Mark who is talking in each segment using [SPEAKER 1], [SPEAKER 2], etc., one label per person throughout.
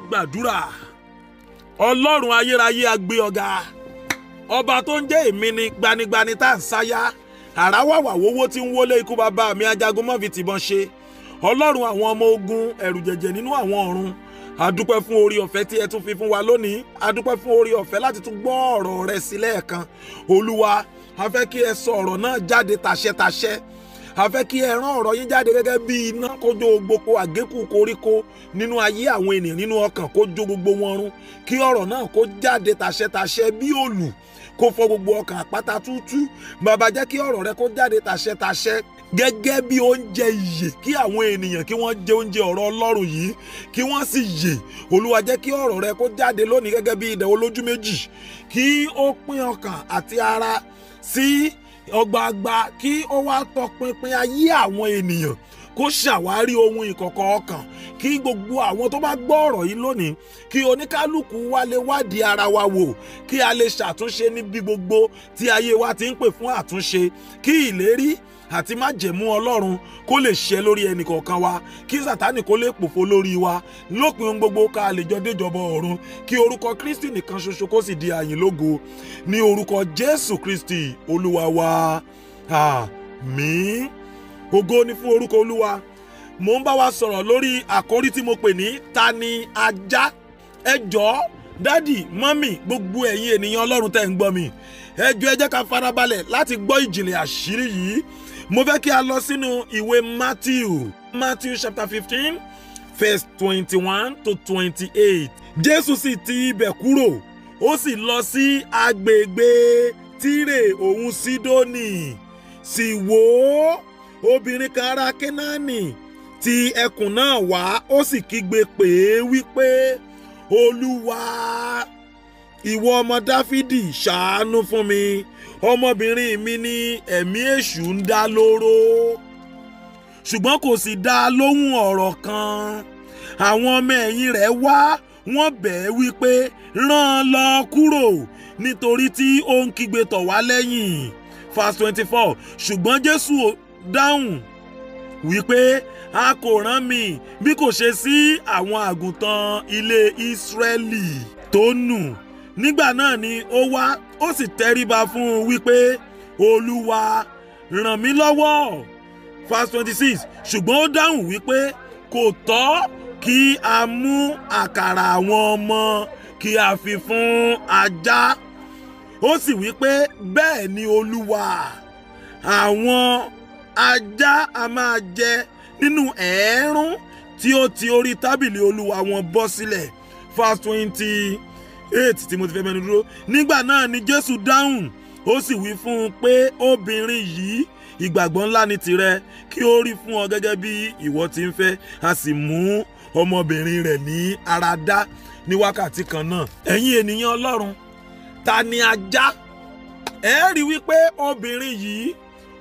[SPEAKER 1] Gbàdúrà. Ọlọ́run ayérayé a gbé ọ̀gá, ọba tó ń jẹ́ èmi ni gbanigbani tá à ń sáyà, àráwàwà wowó tí ń wọlé ikú bàbá mi ajagun mọ́ fi tìbọn ṣe. Ọlọ́run àwọn ọmọ ogun ẹ̀rù jẹ̀jẹ̀ nínú àwọn ọ̀run, a dúpẹ́ fún orí ọ̀fẹ́ tí ẹ tún fi fún wa lónìí, a dúpẹ́ fún orí ọ̀fẹ́ láti tún gbọ́ ọ̀rọ̀ rẹ sí lẹ́ẹ̀kan. Olúwa, a fẹ́ kí ẹ sọ ọ̀rọ̀ náà jáde tàṣẹtàṣẹ, a fẹ́ kí ẹ rán ọ̀rọ̀ yín jáde gẹ́gẹ́ bí iná kó jó gbogbo àgékù koríko nínú ayé àwọn ènìyàn nínú ọkàn, kó jó gbogbo wọn run, kí ọ̀rọ̀ náà kó jáde tàṣẹtàṣẹ bí òlù, kó fọ́ gbogbo ọkàn àpáta tútú. Bàbá, jẹ́ kí ọ̀rọ̀ rẹ kó jáde tàṣẹtàṣẹ gẹ́gẹ́ bí oúnjẹ ìyè, kí àwọn ènìyàn kí wọ́n jẹ oúnjẹ ọ̀rọ̀ Ọlọ́run yìí kí wọ́n sì yè. Olúwa, jẹ́ kí ọ̀rọ̀ rẹ kó jáde lónìí gẹ́gẹ́ bí idẹ olójú méjì, kí ó pín ọkàn àti ara sí ọgbàgbà, kí ó wá tọpinpin ayé àwọn ènìyàn, kó ṣàwárí ohun ìkọ̀kọ̀ ọkàn, kí gbogbo àwọn tó bá gbọ́ ọ̀rọ̀ yìí lónìí, kí oníkálukú wa lè wádìí ara wa wò, kí a lè ṣàtúnṣe níbi gbogbo tí ayé wa ti ń pè fún àtúnṣe, kí ìlérí àti májẹ̀mú Ọlọ́run kó lè ṣẹ lórí ẹnì kọ̀ọ̀kan wa, kí Sátánì kó lè pòfo lórí wa, lópin ohun gbogbo ká lè jọ déjọba ọ̀run, kí orúkọ Kristi nìkan ṣoṣo kó sì di àyìn lógo, ní orúkọ Jésù Kristi Olúwa wa. Àmín. Ògo ni fún orúkọ Olúwa. Mo ń bá wa sọ̀rọ̀ lórí àkórí tí mo pè ní Tani Ajá. Ẹ jọ̀ọ́ dádì, mọ́mì, gbogbo ẹ̀yin ènìyàn Ọlọ́run tẹ́ ń gbọ́ mi, ẹ jọ̀ọ́ ẹ jẹ́ ká farabalẹ̀ láti gbọ́ ìjìnlẹ̀ àṣírí yìí. Mo fẹ́ kí a lọ sínú ìwé Matthew chapter 15 verse 21 to 28. Jésù sì ti ibẹ̀ kúrò, ó sì lọ sí agbègbè Tírè òun Sídónì. Sì wò ó, obìnrin kan ará Kénáánì ti ẹkùn náà wá, ó sì kígbe pè é wípé, Olúwa, ìwọ ọmọ Dáfídì, ṣàánú fún mi, ọmọbìnrin mi ní ẹ̀mí èṣù ń dá lóró. Ṣùgbọ́n kò sì dá lóhùn ọ̀rọ̀ kan. Àwọn ọmọ ẹ̀yìn rẹ̀ wá, wọ́n bẹ̀ ẹ́ wípé, rán an lọ kúrò, nítorí tí ó ń kígbe tọ̀ wá lẹ́yìn. Verse 24. Ṣùgbọ́n Jésù dáhùn wípé, a kò rán mi bí kò ṣe sí àwọn àgùntàn ilé Ísírẹ́lì tó nù. Nígbà náà ni ó wá, ó sì tẹríba fún un wípé, Olúwa, ràn mí lọ́wọ́. Verse 26. Ṣùgbọ́n ó dáhùn wípé, kò tọ́ kí a mú àkàrà àwọn ọmọ kí a fi fún ajá. Ó sì wípé, bẹ́ẹ̀ ni Olúwa, àwọn ajá a máa jẹ nínú ẹ̀ẹ́rún tí ó ti orí tábìlì Olúwa wọn bọ́ sílẹ̀. Verse 28 tí mo ti fẹ́ mẹ́nu dúró. Nígbà náà ni Jésù dáhùn, ó sì wí fún un pé, obìnrin yìí, ìgbàgbọ́ ńlá ni tìrẹ, kí ó rí fún ọ gẹ́gẹ́ bí ìwọ ti ń fẹ́. A sì mú ọmọbìnrin rẹ̀ ní ara dá ní wákàtí kan náà. Ẹ̀yin ènìyàn Ọlọ́run, Tani Ajá? Ẹ rí wípé obìnrin yìí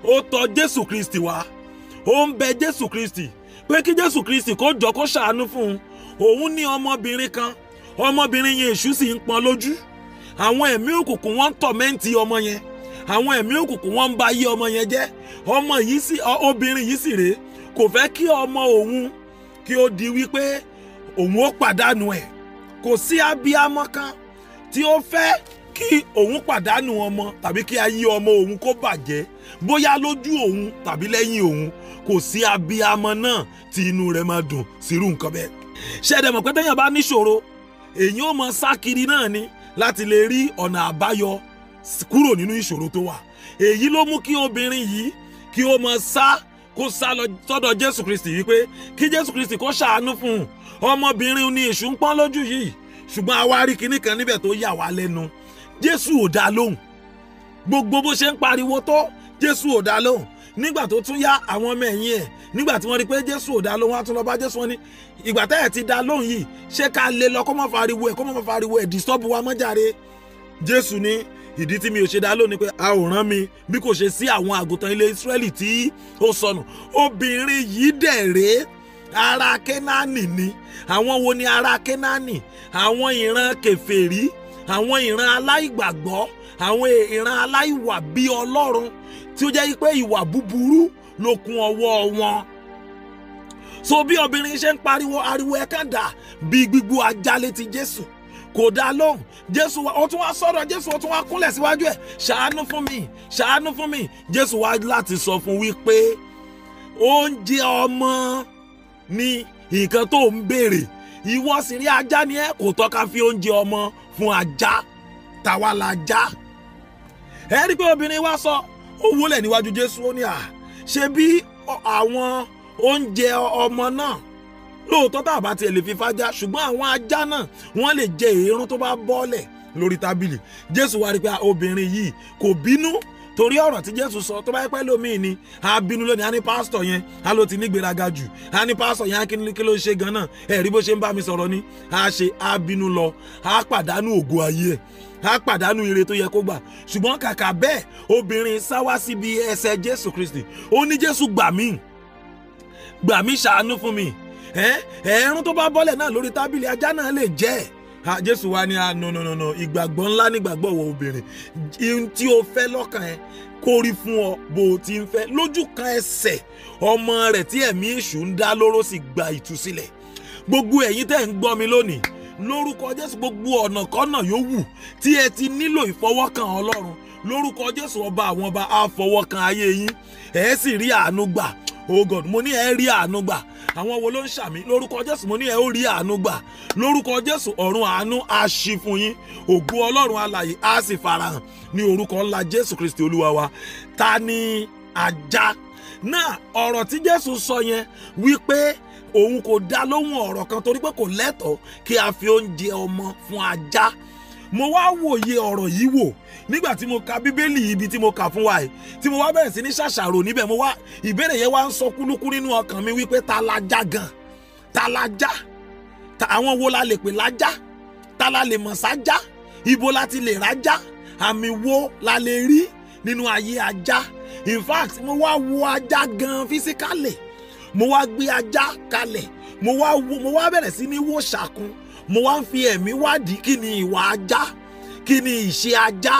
[SPEAKER 1] ó tọ̀ Jésù Kristi wá, ó ń bẹ Jésù Kristi pé kí Jésù Kristi kó jọ kó ṣàánú fún un. Òun ní ọmọbìnrin kan, ọmọbìnrin yẹn èṣù sì ń pọ́n lójú. Àwọn ẹ̀mí òkùnkùn wọ́n ń tọ̀mẹ́ǹtì ọmọ yẹn, àwọn ẹ̀mí òkùnkùn wọ́n ń ba ayé ọmọ yẹn jẹ́. Ọmọ yìí sì, obìnrin yìí sì rèé, kò fẹ́ kí ọmọ òun kí ó di wípé òun ó pàdánù ẹ̀. Kò sí abiyamọ kan tí ó fẹ́ kí òun pàdánù ọmọ tàbí kí ayé ọmọ òun kó bàjẹ́, bóyá lójú òun tàbí lẹ́yìn òun. Kò sí abiyamọ náà tí inú rẹ̀ máa dùn sírú nǹkan bẹ́ẹ̀. Ṣẹ̀dẹ̀ mọ̀ pé téèyàn bá níṣòro, èyí ó mọ sá kiri náà ni láti lè rí ọ̀nà àbáyọ kúrò nínú ìṣòro tó wà. Èyí ló mú kí obìnrin yìí kí ó mọ kó sá lọ sọ́dọ̀ Jésù Kristi wípé kí Jésù Kristi kó ṣàánú fún un. Ọmọbìnrin ni èṣù ń pọ́n lójú yìí. Ṣùgbọ́n a wá rí kinní kan níbẹ̀ tó yà wá lẹ́nu. Jésù ò dá lóhùn. Gbogbo bó ṣe ń pariwo tó, Jésù ò dá lóhùn. Nígbà tó tún yá, àwọn ọmọ ẹ̀yìn ẹ̀, nígbà tí wọ́n rí pé Jésù ò dá lóhùn, wọ́n á tún lọ bá Jésù, wọn ní, ìgbà tẹ́ẹ̀ ti dá lóhùn yìí, ṣé ká lè lọ kó má fariwo ẹ̀ disturb wa mọ́ jàre. Jésù ní, ìdí tí mi ò ṣe dá lóhùn ni pé a ò rán mi bí kò ṣe sí àwọn àgùntàn ilé Ísírẹ́lì tí ó sọnù. Obìnrin yìí dẹ̀ rèé, Ará Kénáánì ni. Àwọn wo ni ará Kénáánì? Àwọn ìran kèfèrí, àwọn ìran aláìgbàgbọ́, àwọn ìran aláìwà bí Ọlọ́run tí ó jẹ́ pé ìwà búburú ló kún ọwọ́ wọn. So bí obìnrin ṣe ń pariwo ariwo ẹ̀kàndà bí gbígbó ajá létí Jésù kò dá lóhùn. Jésù ó tún wá sọ̀rọ̀, Jésù ó tún wá kúnlẹ̀ síwájú ẹ̀, ṣàánú fún mi, ṣàánú fún mi. Jésù wá láti sọ fún wípé oúnjẹ ọmọ ni nǹkan tó ń béèrè. Ìwọ sì rí ajá ni ẹ, kò tọ́ ká fi oúnjẹ ọmọ fún ajá. Tàwa la já. Ẹ rí pé obìnrin wá sọ, ó wólẹ̀ níwájú Jésù, ó ní ṣe bí àwọn oúnjẹ ọmọ náà lóòótọ́ tá a bá tiẹ̀ lè fi fájá, ṣùgbọ́n àwọn ajá náà wọ́n lè jẹ èérún tó bá bọ́ọ̀lẹ̀ lórí tábìlì. Jésù wá rí pé obìnrin yìí kò bínú torí ọ̀rọ̀ tí Jésù sọ. Tó bá yẹ pé lómìn ni a bínú lónìí, a ní pásítọ̀ yẹn a ló ti ní gbéraga jù, a ní pásítọ̀ yẹn kí ló ṣe gan-an, ẹ̀rí bó ṣe ń bá mi sọ̀rọ̀ ni a bínú lọ, a pàdánù ògo ayé ẹ̀, a pàdánù ire tó yẹ kó gbà. Ṣùgbọ́n kàkà bẹ́ẹ̀ obìnrin sá wá síbi ẹsẹ̀ Jésù Kristi, ó ní Jésù gbà mí ṣàánú fún mi. Ẹ̀rún tó bá bọ́lẹ̀ náà lórí tábìlì ajá náà lè jẹ́. Jésù wá ní no, ìgbàgbọ́ ńlá nígbàgbọ́ wọ obìnrin. Ihun tí o fẹ́ lọ́kàn ẹ kó rí fún ọ bó o ti ń fẹ́. Lójú kan ẹsẹ̀ ọmọ rẹ̀ tí ẹ̀mí èṣù ń dá lóró sì gba ìtúsílẹ̀. Gbogbo ẹ̀yin tẹ́ ń gbọ́ mi lónìí, lórúkọ Jésù, gbogbo ọ̀nà kọ́nà yòówù tí ẹ ti nílò ìfọwọ́kàn Ọlọ́run, lórúkọ Jésù ọba àwọn ọba á fọwọ́kàn ayé yín, ẹ sì rí àánú gbà. Oh God, mo ní ẹ rí àánú gbà. Àwọn wo ló ń ṣàmì? Lórúkọ Jésù mo ní ẹ ó rí àánú gbà. Lórúkọ Jésù ọ̀run àánú á ṣí fún yín. Ògo Ọlọ́run alààyè á sì farahàn ní orúkọ ńlá Jésù Kristi Olúwa wa. Ta ni ajá? Náà ọ̀rọ̀ tí Jésù sọ yẹn wípé òun kò dá lóhùn ọ̀rọ̀ kan torí pé kò lẹ́tọ̀ọ́ kí a fi oúnjẹ ọmọ fún ajá. Mo wá wòye ọ̀rọ̀ yìí wò nígbà tí mo ka Bíbélì ibi tí mo kà fún wa yìí, tí mo wá bẹ̀rẹ̀ sí ní ṣàṣàrò níbẹ̀. Mo wá ìbéèrè yẹn wá ń sọ kúlúkú nínú ọkàn mi wípé ta lajá gan? Ta lajá? Àwọn wo la lè pè lájá? Ta la lè mọ̀ sájá? Ibo la ti lè rájá? Àmì wo la lè rí nínú ayé ajá? In fact, mo wá wo ajá gan physically. Mo wá gbé ajá kalẹ̀. Mo wá bẹ̀rẹ̀ sí ní wò ṣàkun. Mo wá ń fi ẹ̀mí wádìí kí ni ìwà ajá, kí ni ìṣe ajá.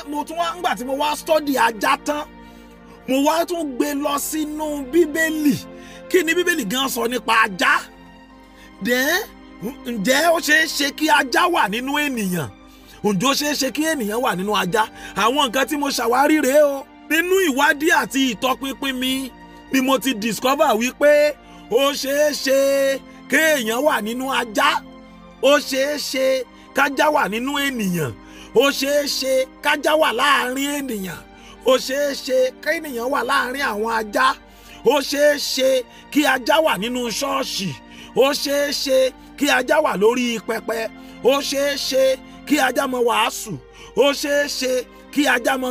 [SPEAKER 1] Mo tún wá ńgbà tí mo wá study ajá tán, mo wá tún gbé lọ sínú Bíbélì. Kí ni Bíbélì gan sọ nípa ajá? Ǹjẹ́ ó ṣeé ṣe kí ajá wà nínú ènìyàn? Ǹjẹ́ ó ṣeé ṣe kí ènìyàn wà nínú ajá? Àwọn nǹkan tí mo ṣàwárí rèé o. Nínú ìwádìí àti ìtọpinpin mi ni mo ti discover wípé ó ṣeé ṣe kéèyàn wà nínú ajá. Ó ṣeé ṣe kájá wà nínú ènìyàn. Ó ṣeé ṣe kájá wà láàrin ènìyàn. Ó ṣeé ṣe kéèyàn wà láàrin àwọn ajá. Ó ṣeé ṣe kí ajá wà nínú ṣọ́ọ̀ṣì. Ó ṣeé ṣe kí ajá wà lórí pẹpẹ. Ó ṣeé ṣe kí ajá mọ wàásù. Ó ṣeé ṣe kí ajá mọ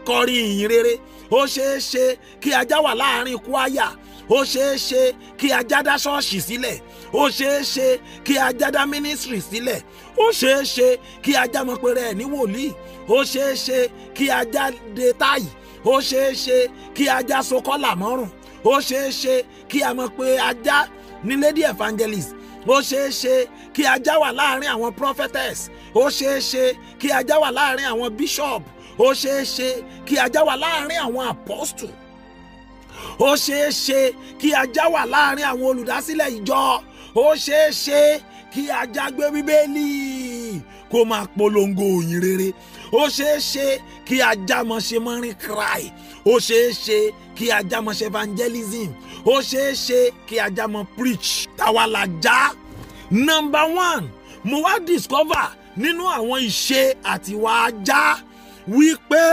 [SPEAKER 1] kọrin ìyìn rere. Ó ṣeé ṣe kí ajá wà láàrin kwaya. Ó ṣeé ṣe kí ajá dá ṣọ́ọ̀ṣì sílẹ̀. Ó ṣeé ṣe kí ajá dá mínísírì sílẹ̀. Ó ṣeé ṣe kí ajá mọ̀ pé rẹ̀ ní wòlíì. Ó ṣeé ṣe kí ajá de táyì. Ó ṣeé ṣe kí ajá so kọ́là mọ́rùn. Ó ṣeé ṣe kí a mọ̀ pé ajá ní lady evangelist. Ó ṣeé ṣe kí ajá wà láàrin àwọn prophetess. Ó ṣeé ṣe kí ajá wà láàrin àwọn bishop. Ó ṣeé ṣe kí ajá wà láàrin àwọn apostle. Ó ṣeé ṣe kí ajá wà láàrin àwọn olùdásílẹ̀ ìjọ. Ó ṣeé ṣe kí ajá gbé Bíbélì kó máa polongo ìyìn rere. Ó ṣeé ṣe kí ajá mọ̀ ṣe mọ́rin cry. Ó ṣeé ṣe kí ajá mọ̀ ṣe evangelism. Ó ṣeé ṣe kí ajá mọ̀ preach. Táwa lajá. Number 1, mo wá discover nínú àwọn ìṣe àtiwà ajá wípé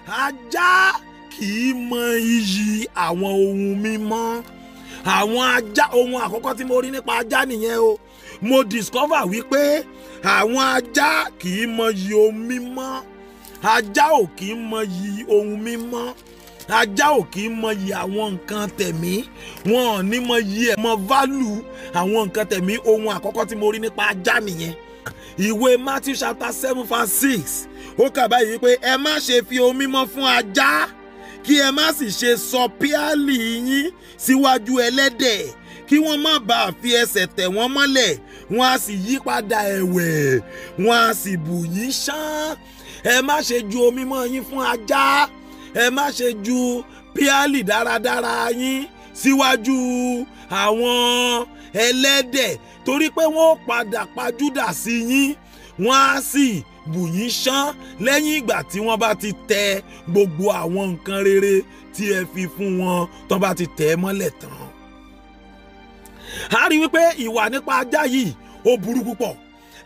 [SPEAKER 1] ajá kì í mọ iyì àwọn ohun mímọ́. Àwọn ajá, ohun àkọ́kọ́ tí mo rí nípa ajá nìyẹn o. Mo discover wípé àwọn ajá kì í mọ iyì ohun mímọ́. Ajá ò kì í mọ iyì ohun mímọ́. Ajá ò kì í mọ iyì àwọn nǹkan tẹ̀mí. Wọn ò ní mọ iyì ẹ̀, mọ value àwọn nǹkan tẹ̀mí. Ohun àkọ́kọ́ tí mo rí nípa ajá nìyẹn. Ìwé Matthew chapter 7 verse 6. Ó kà báyìí wípé ẹ má ṣe fi ohun mímọ́ fún ajá, kí ẹ má sì ṣe sọ píálì yín síwájú ẹlẹ́dẹ̀ kí wọ́n má bàa fi ẹsẹ̀ tẹ̀ wọ́n mọ́lẹ̀ wọ́n á sì yí padà ẹ̀wẹ̀ wọ́n á sì bù yín ṣán. Ẹ má ṣe ju omi mọ́ yín fún ajá, ẹ má ṣe ju píálì dáradára yín síwájú àwọn ẹlẹ́dẹ̀ torí pé wọ́n padà pajúdà sí yín wọ́n á sì bù yín ṣán lẹ́yìn ìgbà tí wọ́n bá ti tẹ gbogbo àwọn nǹkan rere tí ẹ fi fún wọn tó bá ti tẹ̀ ẹ́ mọ́lẹ̀ tán. A rí wípé ìwà nípa ajá yìí ó burú púpọ̀.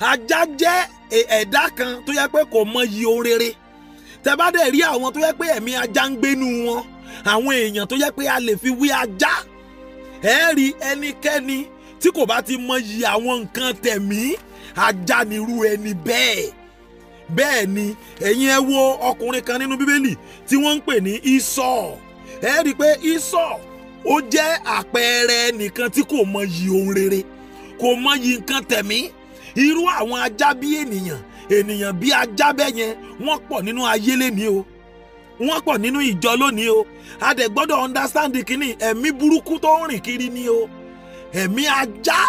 [SPEAKER 1] Ajá jẹ́ ẹ̀dá kan tó yẹ pé kò mọyì ohun rere. Tẹ́ bá dẹ̀ rí àwọn tó yẹ pé ẹ̀mí ajá ń gbénú wọn, àwọn èèyàn tó yẹ pé a lè fi wí ajá. Ẹ rí ẹnikẹ́ni tí kò bá ti mọyì àwọn nǹkan tẹ̀mí, ajá nírú ẹni bẹ́ẹ̀. Bẹ́ẹ̀ ni ẹ̀yin ẹ wo ọkùnrin kan nínú Bíbélì tí wọ́n ń pè ní Ísọ̀. Ẹ rí pé Ísọ̀ ó jẹ́ àpẹẹrẹ nìkan tí kò mọyì ohun rere, kò mọyì nǹkan tẹ̀mí. Irú àwọn ajá bí ènìyàn bí ajá bẹ́ẹ̀ yẹn wọ́n pọ̀ nínú ayé lénìí o, wọ́n pọ̀ nínú ìjọ lónìí o. A dẹ̀ gbọ́dọ̀ understand kínní ẹ̀mí burúkú tó ń rìn kiri ni o. Ẹ̀mí ajá,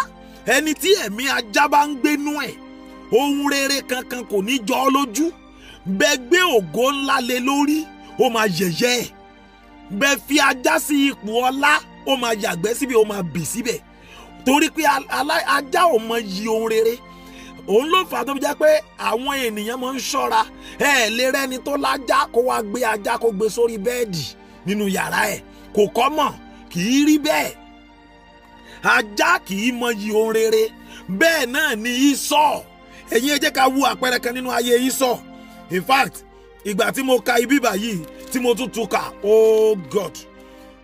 [SPEAKER 1] ẹni tí ẹ̀mí ajá bá ń gbénú ẹ̀, ohun rere kankan kò ní jọ ọ́ lójú. Bẹ́ẹ̀ gbé ògo ńlá lé lórí, ó máa yẹ̀yẹ́ ẹ̀. Bẹ́ẹ̀ fi ajá sí ipò ọlá, ó máa yàgbẹ́ síbẹ̀, ó máa bì síbẹ̀. Torí pé ajá ò mọyì ohun rere. Òun ló fà á tó fi jẹ́ pé àwọn ènìyàn máa ń ṣọ́ra. Ẹ lè rẹ́ni tó lájá kó wá gbé ajá kó gbé sórí bẹ́ẹ̀dì nínú yàrá ẹ̀, kò kọ́mọ̀, kì í rí bẹ́ẹ̀. Ajá kì í mọyì ohun rere. Bẹ́ẹ̀ náà ni Ísọ̀. Ẹ̀yin ẹ jẹ́ ká wo àpẹẹrẹ kan nínú ayé Ísọ̀. In fact, ìgbà tí mo ka ibi báyìí tí mo tún kà, oh God,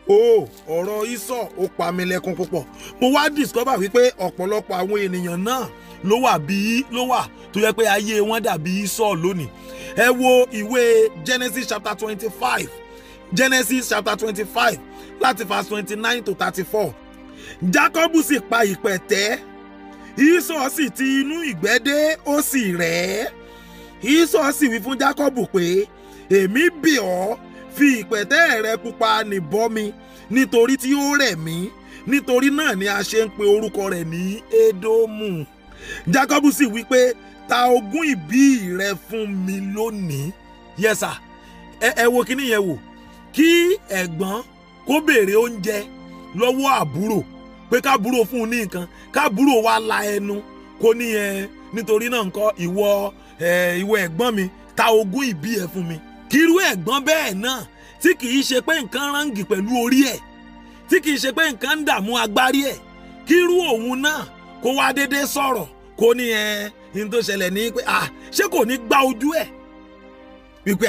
[SPEAKER 1] ọ̀rọ̀ Ísọ̀ ó pa mí lẹ́kún púpọ̀. Mo wá discover wípé ọ̀pọ̀lọpọ̀ àwọn ènìyàn náà ló wà tó yẹ pé ayé wọn dàbí Ísọ̀ lónìí. Ẹ wo ìwé Genesis chapter 25, Genesis chapter 25 láti verse 29 to 34. Jákọ́bù sì pa ìpẹ̀tẹ́, Ísọ̀ sì ti inú ìgbẹ́ dé, ó sì rẹ̀ ẹ́. Ísọ̀ sì wí fún Jákọ́bù pé, èmi bì ọ́, fi ìpẹ̀tẹ́ rẹ pupa nì bọ́ mi nítorí tí ó rẹ̀ mí, nítorí náà ni a ṣe ń pe orúkọ rẹ̀ ní Édómù. Jákọ́bù sì wí pé, ta ogún ìbí rẹ fún mi lónìí. Yes sir. Ẹ wo kíní yẹn wò, kí ẹ̀gbọ́n kó béèrè oúnjẹ lọ́wọ́ àbúrò pé kábúrò fún un ní nǹkan, kábúrò wá la ẹnu kó ní nítorí náà ńkọ́ ìwọ ẹ̀gbọ́n mi, ta ogún ìbí ẹ fún mi. Kírú ẹ̀gbọ́n bẹ́ẹ̀ náà tí kìí ṣe pé nǹkan rángì pẹ̀lú orí ẹ̀, tí kìí ṣe pé nǹkan ń dààmú agbárí ẹ̀, kírú òun náà kó wá dédé sọ̀rọ̀ kó ní ní tó ṣẹlẹ̀ ní pé ṣé kò ní gbá ojú ẹ̀ wípé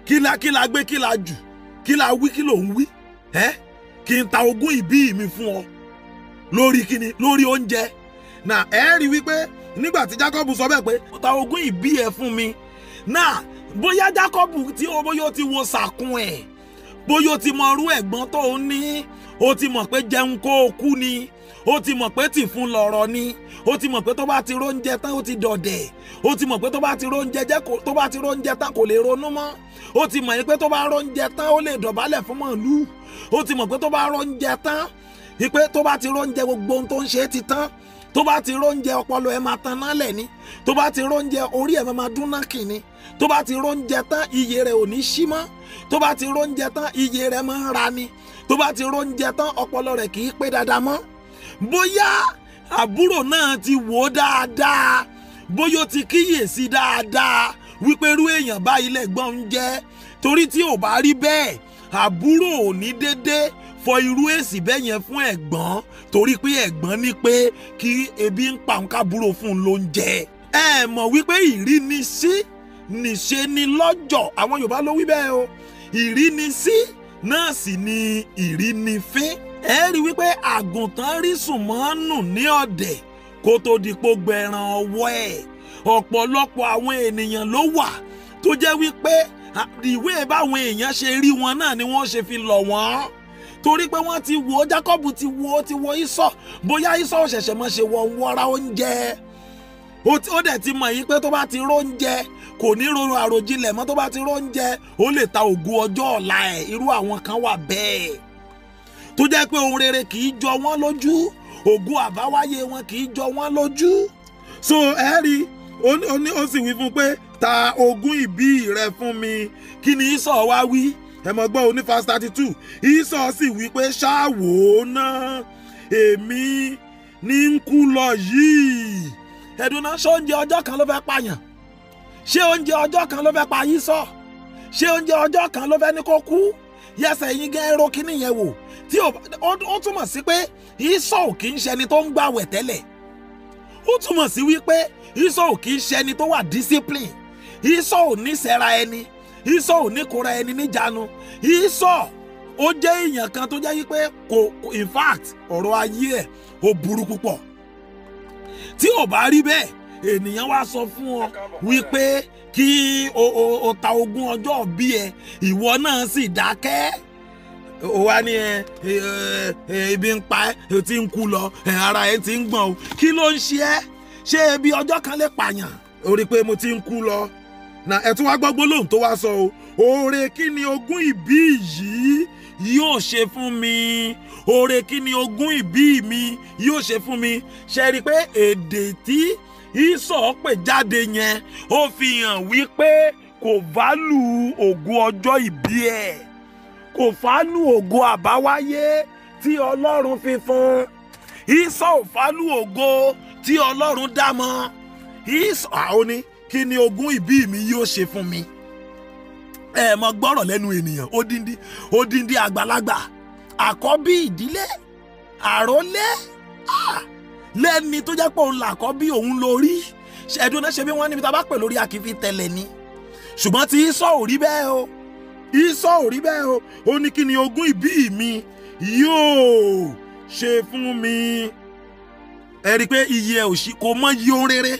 [SPEAKER 1] kí la gbé kí la jù, kí la wí kí ló ń wí, kí n ta ogún ìbí mi fún ọ lórí kíni, lórí oúnjẹ. Náà ẹ rí wípé nígbà tí Jákọ́bù sọ bẹ́ẹ̀ pé ta ogún ìbí ẹ fún mi, náà bóyá Jákọ́bù tí bóyá ó ti wo sàkún ẹ̀, bóyá ó ti mọ irú ẹ̀gbọ́n tó ń ní, ó ti mọ̀ pé jẹun kó o kú ni, ó ti mọ̀ pé tì fún lọ̀rọ̀ ni, ó ti mọ̀ pé tó bá ti róúnjẹ tán ó ti dọ̀dẹ̀, ó ti mọ̀ pé tó bá ti róúnjẹ tán kò lè ronú mọ́, ó ti mọ̀ pé tó bá róúnjẹ tán ó lè dọ̀bálẹ̀ fún màálù, ó ti mọ̀ pé tó bá róúnjẹ tán pé tó bá ti róúnjẹ gbogbo ohun tó ń ṣe ti tán, tó bá ti róúnjẹ ọpọlọ ẹ máa tan nálẹ̀ ni, tó bá ti róúnjẹ orí ẹ máa dún náà kì ni, tó bá ti róúnjẹ tán iye rẹ̀ ò ní ṣí mọ́, tó bá ti róúnjẹ tán iye rẹ̀ máa ń ra ni, tó bá ti róúnjẹ tán ọpọlọ rẹ̀ kì í pé dáadáa mọ́. Bóyá àbúrò náà ti wò ó dáadáa, bóyá ó ti kíyèsí dáadáa wípé irú èèyàn báyìí lẹ̀gbọ́n ń jẹ́, torí tí ò bá rí bẹ́ẹ̀ àbúrò ò ní dédé fọ irú èsì bẹ́ẹ̀ yẹn fún ẹ̀gbọ́n, torí pé ẹ̀gbọ́n ní pé kí ebi ń pa òun kábúrò fún un lóúnjẹ. Ẹ mọ̀ wípé ìrínisí níṣe ni lọ́jọ̀, àwọn Yorùbá ló wí bẹ́ẹ̀ o. Ìrínisí náà sì ni ìrínífín. Ẹ rí wípé àgùntàn rí sùnmọ́nù ní ọ̀dẹ̀ kó tó di pó gbẹran ọwọ́ ẹ̀. Ọ̀pọ̀lọpọ̀ àwọn ènìyàn ló wà tó jẹ́ wípé ìwé báwọn èèyàn ṣe rí wọn náà ni wọ́n ṣe fi lọ̀ wọ́n, torí pé wọ́n ti wo Jákọ́bù ti wo Ísọ̀, bóyá Ísọ̀ ṣẹ̀ṣẹ̀ mọ̀ ṣe wọ́n wọ́ra oúnjẹ, ó dẹ̀ ti mọ̀ yìí pé tó bá ti róúnjẹ kò ní ronú àròjinlẹ̀ mọ́, tó bá ti róúnjẹ ó lè ta ògùn ọjọ́ ọ̀la ẹ̀. Irú àwọn kan wà bẹ́ẹ̀ tó jẹ́ pé ohun rere kì í jọ wọ́n lójú, ògùn àbáwáyé wọn kì í jọ wọ́n lójú. So ẹ rí ó sì wí fún pé ta ogún ìbí rẹ fún mi. Kí ni Ísọ̀ wá wí? Ẹ mọ̀ gbọ́ oní verse 32. Ísọ̀ sì wí pé ṣáà wò ó náà, èmi ní ń kú lọ yìí. Ẹ̀dùn náà, ṣé oúnjẹ ọjọ́ kan ló fẹ́ pààyàn? Ṣé oúnjẹ ọjọ́ kan ló fẹ́ pa Ísọ̀? Ṣé oúnjẹ ọjọ́ kan ló fẹ́ ní kó kú? Yẹsẹ̀ yín gẹ́ ẹ̀rọ kíní yẹn wò. Tí ó túmọ̀ sí pé Ísọ̀ ò kì í ṣẹni tó ń gbàwẹ̀ tẹ́lẹ̀. Ó túmọ̀ sí wípé Ísọ̀ ò kì í ṣẹni tó wà discipline. Ísọ̀ ò ní sẹ́ra ẹni. Ísọ̀ ò ní kóra ẹni níjàánu. Ísọ̀ ó jẹ́ èèyàn kan tó jẹ́ wípé in fact ọ̀rọ̀ ayé ẹ̀ ó burú púpọ̀. Tí ò bá rí bẹ́ẹ̀, ènìyàn wá sọ fún ọ wípé kí o ta ogún ọjọ́ bí ẹ, ìwọ náà sì dákẹ́. Ó wá ní ebi ń pa ẹ́, tí ń kú lọ, ara ẹ ti ń gbọ̀n o. Kí ló ń ṣe ẹ́? Ṣé ebi ọjọ́ kan lè pààyàn? Ó rí pé mo ti ń kú lọ. Nà ẹ tún wá gbọ́ gbólóhùn tó wá sọ o. Oore kí ni ogún ìbí yìí yóò ṣe fún mi? Oore kí ni ogún ìbí mi yóò ṣe fún mi? Ṣe rí pé èdè tí Ísọ̀ pè jáde yẹn ó fi hàn wípé kò válù ògo ọjọ́ ìbí ẹ̀, kò fálù ògo àbáwáyé tí Ọlọ́run fi fún. Ísọ̀ ò fálù ògo tí Ọlọ́run dá mọ́. Ísọ̀ àwọn ní kí ni ogún ìbí mi yóò ṣe fún mi? Ẹ mọ gbọ́rọ̀ lẹ́nu ènìyàn, odindi àgbàlagbà, àkọ́bí ìdílé, àrólé, lẹ́ni tó jẹ́ pé òun làkọ́bí òun lórí. Ṣẹ̀dún náà ṣe bí wọ́n níbi tá a bá pè lórí akífi tẹ̀lẹ̀ ni. Ṣùgbọ́n tí Ísọ̀ ò rí bẹ́ẹ̀ o. Ísọ̀ ò rí bẹ́ẹ̀ o. Ó ní kí ni ogún ìbí mi yóò ṣe fún mi? Ẹ rí i pé iye ẹ̀ òṣì kò mọ iye ohun rere,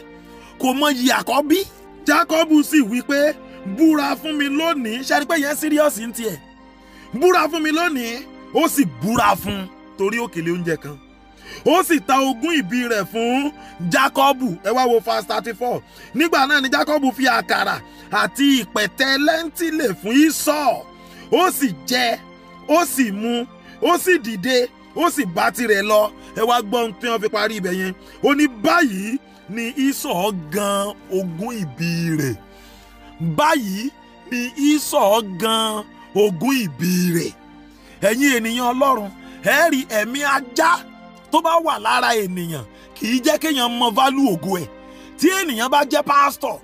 [SPEAKER 1] kò mọ iye àkọ́bí. Jákọ́bù sì wí pé búra fún mi lónìí. Ṣe rí i pé yẹn serious ń tiẹ̀. Búra fún mi lónìí. Ó sì búra fún torí òkèlè oúnjẹ kan. Ó sì ta ogún ìbí rẹ̀ fún Jákọ́bù. Ẹ wá wo verse 34. Nígbà náà ni Jákọ́bù fi àkàrà àti ìpẹ̀tẹ́ lẹ́ńtílè fún Ísọ̀. Ó sì jẹ, ó sì mu, ó sì dìde, ó sì bá tirẹ̀ lọ. Ẹ wá gbọ́ ohun tí wọ́n fi parí ibẹ̀ yẹn. Ó ní báyìí ni Ísọ̀ gan ogún ìbí rẹ̀. Báyìí ni Ísọ̀ gan ogún ìbí rẹ̀. Ẹ̀yin ènìyàn Ọlọ́run, ẹ rí ẹ̀mí ajá tó bá wà lára ènìyàn kì í jẹ́ kéèyàn mọ value ògo ẹ̀. Tí ènìyàn bá jẹ́ pásítọ̀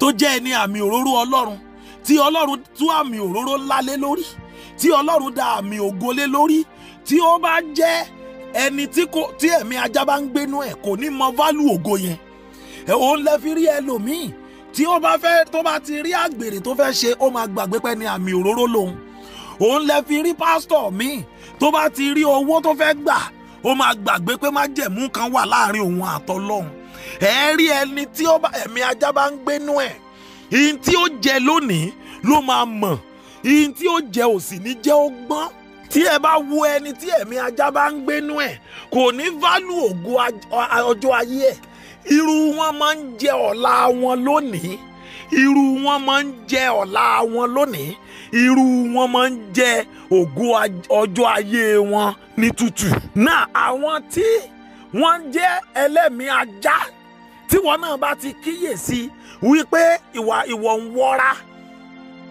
[SPEAKER 1] tó jẹ́ ẹni àmì òróró Ọlọ́run, tí Ọlọ́run tú àmì òróró ńlá lé lórí, tí Ọlọ́run dá àmì ògo lé lórí, tí ó bá jẹ́ ẹni tí ẹ̀mí ajá bá ń gbénú ẹ̀ kò ní mọ value ògo yẹn. Òun lẹ fi rí ẹlòmíì tí tó bá ti rí àgbèrè tó fẹ́ ṣe, ó máa gbàgbé pé ní àmì òróró lòun. Òun lẹ fi rí pásítọ̀ míì tó bá ti rí owó tó fẹ́ gbà, ó máa gbàgbé pé májẹ̀mú kan wà láàrin òun àtọlọ́hun. Ẹ rí ẹni tí ẹ̀mí ajá bá ń gbénú ẹ̀, ihun tí ó jẹ lónìí ló máa mọ̀, ihun tí ó jẹ ò sì ní jẹ́ ó gbọ́n. Tí ẹ bá wo ẹni tí ẹ̀mí ajá bá ń gbénú ẹ̀, kò ní value ògo ọjọ́ ayé ẹ̀. Irú wọn máa ń jẹ ọ̀la wọn lónìí. Irú wọn máa ń jẹ ọ̀la wọn lónìí. Irú wọn máa ń jẹ ògo ọjọ́ ayé wọn ní tútù. Náà àwọn tí wọ́n jẹ́ ẹlẹ́mìí ajá, tí wọn náà bá ti kíyèsí wípé ìwọ ń wọ́ra,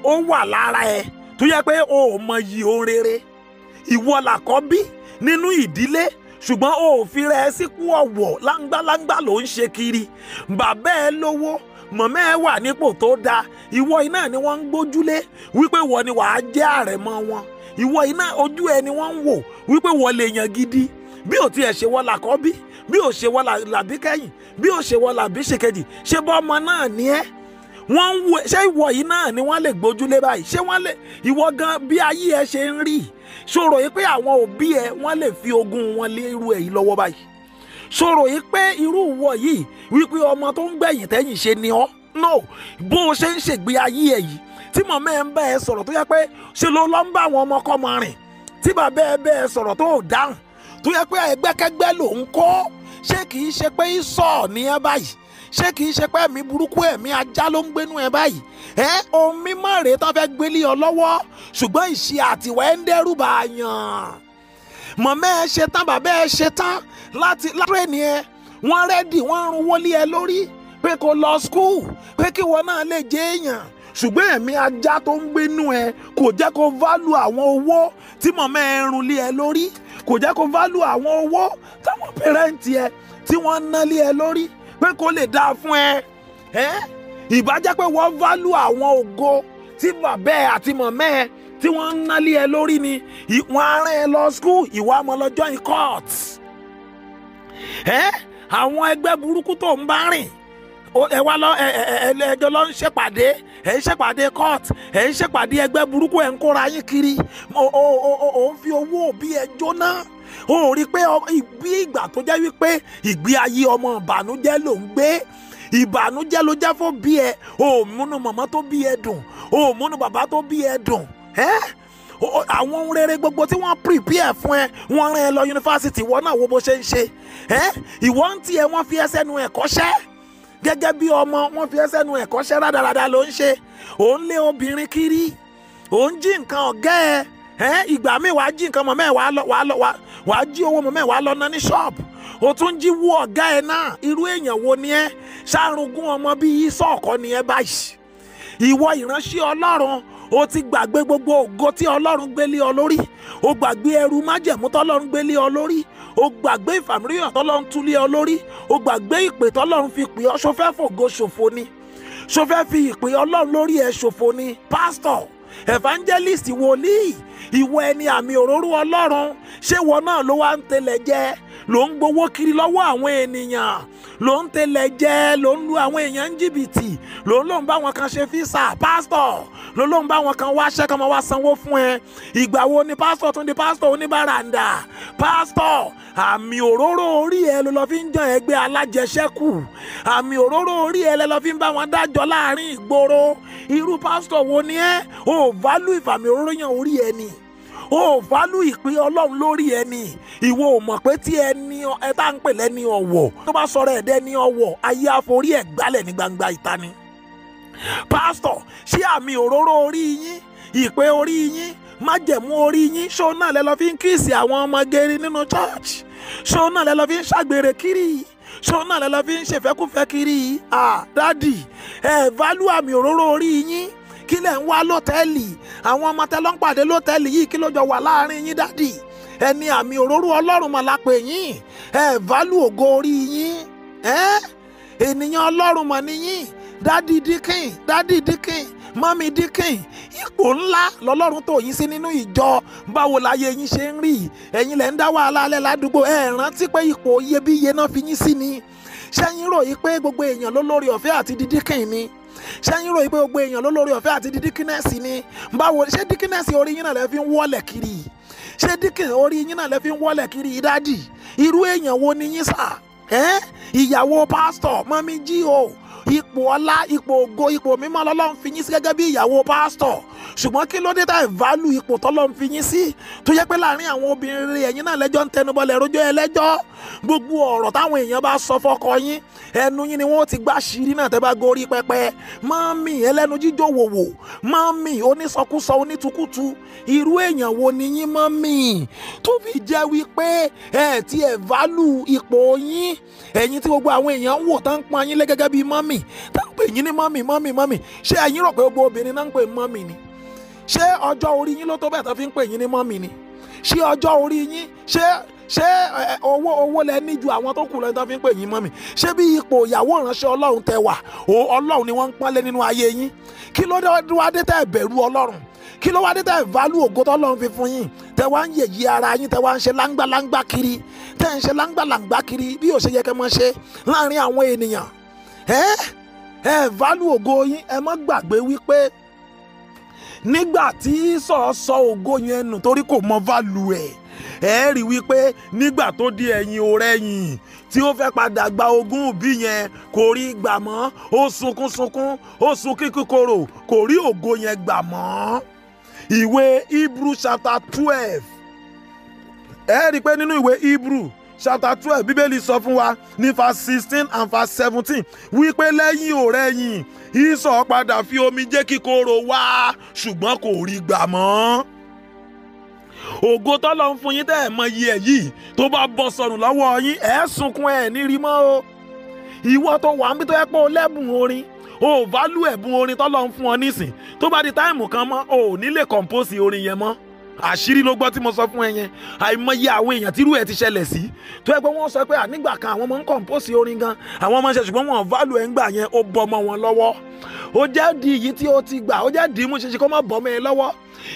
[SPEAKER 1] ó wà lára ẹ, tó yẹ pé o ò mọ iyì ohun rere. Ìwọ làkọ́bí nínú ìdílé, ṣùgbọ́n o ò fi rẹ sípò ọ̀wọ̀, láńgbáláńgbá ló ń ṣe kiri. Bàbá ẹ lówó, mọ̀mọ́ ẹ wà nípò tó dáa, ìwọ iná ni wọ́n ń gbójúlé wípé wọ́n ni wàá jẹ́ àrẹ̀mọ wọn. Ìwọ iná ojú ẹ ni wọ́n ń wò wípé wọ́n lè yàn gidi. Bí ò tiẹ̀ ṣe wọ́n làkọ́bí, bí ò ṣe wọ́n làbí kẹ́yìn, bí ò ṣe wọ́n làbí ṣèkejì, ṣé bọ́ ọmọ náà ni ẹ́? Wọ́n ń wò, ṣé ìwọ yìí náà ni wọ́n lè gbójúlé báyìí? Ṣé wọ́n lè, ìwọ gan bí ayé ẹ ṣe ń rí, ṣòro yìí pé àwọn òbí ẹ wọ́n lè fi ogún wọn lé irú ẹ yìí lọ́wọ́ báyìí? Ṣòro yìí pé irú ìwọ yìí wípé ọmọ tó ń gbẹ̀yìn tẹ́yìn ṣe ni ọ́? No, bó o ṣe ń ṣègbé ayé ẹ yìí, tí màmá ẹ ń bá ẹ sọ̀rọ̀ tó yẹ pé ṣe ló lọ ń bá àwọn ọmọkọ́mọ rìn, tí bàbá ẹ bá ẹ sọ̀rọ̀ tó ò dáhùn, tó yẹ pé ẹgbẹ́kẹ́gbẹ́ ló ń kọ́, ṣé kì í ṣe pé Ísọ̀ ní ẹ báyìí? ṣé kìí ṣe pé ẹ̀mí burúkú ẹ̀mí ajá ló ń gbénú ẹ báyìí? Ohun mímọ́ rèé tó fẹ́ gbélé ọ lọ́wọ́, ṣùgbọ́n ìṣe àtiwá ẹ̀ ń dẹ́rù bà yàn. Mọ̀mọ́ ẹ ṣe tán, bàbá ẹ ṣe tán láti tírẹ̀nì ẹ, wọ́n rẹ́dì, wọ́n ń runwó lé ẹ lórí pé kó lọ skul, pé kí wọn náà lè jẹ́ èèyàn, ṣùgbọ́n ẹ̀mí ajá tó ń gbénú ẹ kò jẹ́ kó válù àwọn owó tí mọ̀mọ́ ẹ run lé ẹ lórí, kò jẹ́ kó válù àwọn owó táwọn pẹrẹntì ẹ tí wọ́n ná lé ẹ lórí pé kó lè dáa fún ẹ. Ìbá jẹ́ pé wọ́n válù àwọn ògo tí bàbá ẹ àti mọ̀mọ́ ẹ tí wọ́n ń ná lé ẹ lórí ni wọ́n á rán ẹ lọ skul, ìwà ọmọ lọ join court. Àwọn ẹgbẹ́ burúkú tó ń bá rìn, ẹ wá lọ ẹjọ́ lọ ń ṣèpàdé, ẹ ń ṣèpàdé court, ẹ ń ṣèpàdé ẹgbẹ́ burúkú, ẹ ń kóra yín kiri, ó ń fi owó òbí ẹ jóná. Ó rí pé bí ìgbà tó jẹ́ wípé ìgbé ayé ọmọ ìbànújẹ́ ló ń gbé, ìbànújẹ́ ló jẹ́ fún bí ẹ, ó múnú màmá tó bí ẹ dùn, ó múnú bàbá tó bí ẹ dùn. Àwọn ohun rere gbogbo tí wọ́n prepare fún ẹ, wọ́n rán ẹ lọ yunifásitì, ìwọ náà wo bó ṣe ń ṣe. Ìwọ ń tiẹ̀ wọ́n fi ẹsẹ̀ nu ẹ̀kọ́ṣẹ́ gẹ́gẹ́ bí ọmọ, wọ́n fi ẹsẹ̀ nu ẹ̀kọ́ṣẹ́ rádaràda ló ń ṣe. Ò ń lé obìnrin kiri, ò ń jí nǹkan ọ̀gá ẹ, ìgbà míì wàá jí nǹkan mọ̀mọ́ ẹ, wàá jí owó mọ̀mọ́ ẹ, wàá lọ ná ní ṣọ́ọ̀bù, ó tún jí wú ọ̀gá ẹ náà. Irú èèyàn wo ni ẹ? Ṣàrùngún ọmọ bíi sọ̀kọ́ ni ẹ báyìí. Ìwọ ìránṣẹ́ Ọlọ́run, ó ti gbàgbé gbogbo ògo tí Ọlọ́run gbélé ọ lórí, ó gbàgbé ẹrù májẹ̀mú tọ́lọ́run gbélé ọ lórí, ó gbàgbé ìfàmìlíyàn tọ́lọ́run túlé ọ lórí, ó gbàgbé ìpè tọ́lọ́run fi pè ọ́. Ṣó fẹ́ fògo ṣòfò ni? Ṣó fẹ́ fi ìpè Ọlọ́run lórí ẹ ṣòfò ni? Pásítọ̀, evangelist, wòlíì, ìwọ ẹni àmì òróró Ọlọ́run, ṣé ìwọ náà ló wá ń tẹlẹ̀ jẹ, ló ń gbowó kiri lọ́wọ́ àwọn ènìyàn, ló ń tẹlẹ̀ jẹ, ló ń lu àwọn èèyàn ń jìbìtì, ló ń bá wọn kan ṣe físà? Pásítọ̀, ló ń bá wọn kan wáṣẹ́ kan máa wá sanwó fún ẹ. Ìgbà wo ni pásítọ̀ tún di pásítọ̀ oníbàràǹdà? Pásítọ̀, àmì òróró orí ẹ ló lọ fi ń jan ẹgbẹ́ alájẹṣẹ́kù, àmì òróró orí ẹ lọ fi ń bá wọn dájọ́ láàrin ìgboro. Irú pásítọ̀ wo ni ẹ? Ó válù ìfàmì òróró yàn orí ẹ ni, ó válù ìpè Ọlọ́run lórí ẹ ni. Ìwọ ò mọ̀ pé tí ẹni ẹ tá ń pè lẹ́ni ọ̀wọ̀ tó bá sọ̀rọ̀ ẹ̀dẹ́ ní ọ̀wọ̀, ayé àforí ẹ̀ gbálẹ̀ ní gbangba ìta ni. Pásítọ̀, ṣé àmì òróró orí yín, ìpè orí yín, májẹ̀mú orí yín, ṣó náà lẹ lọ fi ń kíìsì àwọn ọmọgeri nínú church? Ṣó náà lẹ lọ fi ń ṣàgbèrè kiri? Ṣó náà lẹ lọ fi ń ṣèfẹ́kúfẹ́ kiri? Dádì, ẹ válù àmì òróró orí yín. Kí lẹ̀ ń wá lọ́tẹ́ẹ̀lì? Àwọn ọmọ tẹ́lọ́ ń pàdé lọ́tẹ́ẹ̀lì yìí, kí ló jọ wà láàrin yín dádì? Ẹni àmì òróró Ọlọ́run mà lápè yín, ẹ válù ògo orí yín. Ènìyàn Ọlọ́run mà níyìn. Dádì díkìn, mọ́mí díkìn, ipò ńlá lọ́lọ́run tó yín sí nínú ìjọ. Báwo láyé yín ṣe ń rí? Ẹ̀yin lẹ̀ ń dá wàhálà alẹ́ ládùúgbò, ẹ rántí pé ipò iyebíye náà fi yín sí ni? Ṣẹ́yìn rò yí pé gbogbo èèyàn ló lórí ọ̀fẹ́ àti di díkìn ni? Ṣẹ́yìn rò yí pé gbogbo èèyàn ló lórí ọ̀fẹ́ àti di díkínẹ́sì ni? Báwo, ṣé díkínẹ́sì orí yín náà lẹ fi ń wọ́lẹ̀ kiri? Ṣé díkìn orí yín náà lẹ fi ń wọ́lẹ̀ kiri? Dádì, irú èèyàn wo ni yín sà? Ìyàwó pásítọ̀, mọ́mí G.O., ipò ọlá, ipò ògo, ipò mímọ́ lọ́lọ́run fi yín sí gẹ́gẹ́ bí ìyàwó pásítọ̀. Ṣùgbọ́n kí ló dé tá ẹ̀ válù ipò tọ́lọ́run fi yín sí, tó jẹ́ pé láàrin àwọn obìnrin rẹ̀ ẹ̀yin náà lẹ́jọ́ ń tẹnubọlẹ̀ rojọ́ ẹlẹ́jọ́. Gbogbo ọ̀rọ̀ táwọn èèyàn bá sọ fọ́kọ yín, ẹnu yín ni wọ́n ti gbá ṣírí náà tẹ́ bá gorí pẹpẹ. Mọ́mì ẹlẹ́nu jíjó wòwò, mọ́mì onísọkúsọ onítùkùtù, irú èèyàn wo ni yín mọ́mì? Tó fi jẹ́ wípé ẹ̀ tí ẹ̀ válù ipò yín, ẹ̀yin tí gbogbo àwọn èèyàn ń wò tán ń pọn yín lé gẹ́gẹ́ bí mọ́mì, tá ń pè yín ní mọ́mì. Ṣé ẹ̀yin rò pé gbogbo obìnrin náà ń pè mọ́mì ni? Ṣé ọjọ́ orí yín ló tó bẹ́ẹ̀ tó fi ń pè yín ní mọ́mì ni? Ṣé ọjọ́ orí yín, ṣé owó lẹ ní ju àwọn tó kù lọ tó fi ń pè yín mọ́mì? Ṣé bí ipò ìyàwó ìránṣẹ́ Ọlọ́run tẹ wà, Ọlọ́run ni wọ́n ń pọ́nlé nínú ayé yín? Kí ló wá dé tẹ́ bẹ̀rù Ọlọ́run? Kí ló wá dé tẹ́ válù ògo tọ́lọ́run fi fún yín? Tẹ́ wá ń yẹ̀yí ara yín, tẹ́ wá ń ṣe láńgbàláńgbà kiri, tẹ́ ń ṣe láńgbàláńgbà kiri bí ó ṣe yẹ kẹ́ mọ́ ṣe láàrin àwọn ènìyàn. Ẹ válù ògo yín. Ẹ má gbàgbé wípé nígbà tí sọ ògo yẹn nù torí kò mọ válù ẹ̀, ẹ rí wípé nígbà tó di ẹ̀yìn òrẹ́yìn tí ó fẹ́ padà gba ogún òbí yẹn kò rí gbà mọ́, ó sunkún, ó sunkún kíkorò, kò rí ògo yẹn gbà mọ́. Ìwé Hebrew chapter 12, ẹ rí pé nínú ìwé Hebrew chapter 12 bíbélì sọ fún wa ní verse 16 and verse 17 wípé lẹ́yìn ọ̀rẹ̀yìn Ísọ̀ padà fi omijé kíkorò wá ṣùgbọ́n kò rí gbà mọ́. ògo tọ́lọ́ ń fún yín tẹ́ ẹ̀ mọ iye ẹ̀ yìí tó bá bọ́ sọnù lọ́wọ́ yín ẹ̀ sunkún ẹ̀ ní rí mọ́ o. ìwọ tó wà ń bí tó yẹ pé o lẹ́bùn orin o válù ẹ̀bùn orin tọ́lọ́ ń fún ọ nísìn tó bá di táìmù kan mọ́ o ò ní lè compose orin yẹn mọ́. àṣírí ló gbọ́ tí mo sọ fún ẹ yẹn. àìmọye àwọn èèyàn tírú ẹ̀ ti ṣẹlẹ̀ sí tó yẹ pé wọ́n sọ pé nígbà kan àwọn ọmọ ń compose orin gan àwọn ọmọ ń ṣe ṣùgbọ́n wọn válù ẹ̀ ń gbà yẹn ó bọ́ mọ́ wọn lọ́wọ́. ó jẹ́ di èyí tí ó ti gbà ó jẹ́ di mú ṣeṣe kó má bọ́ mọ́ ẹ lọ́wọ́.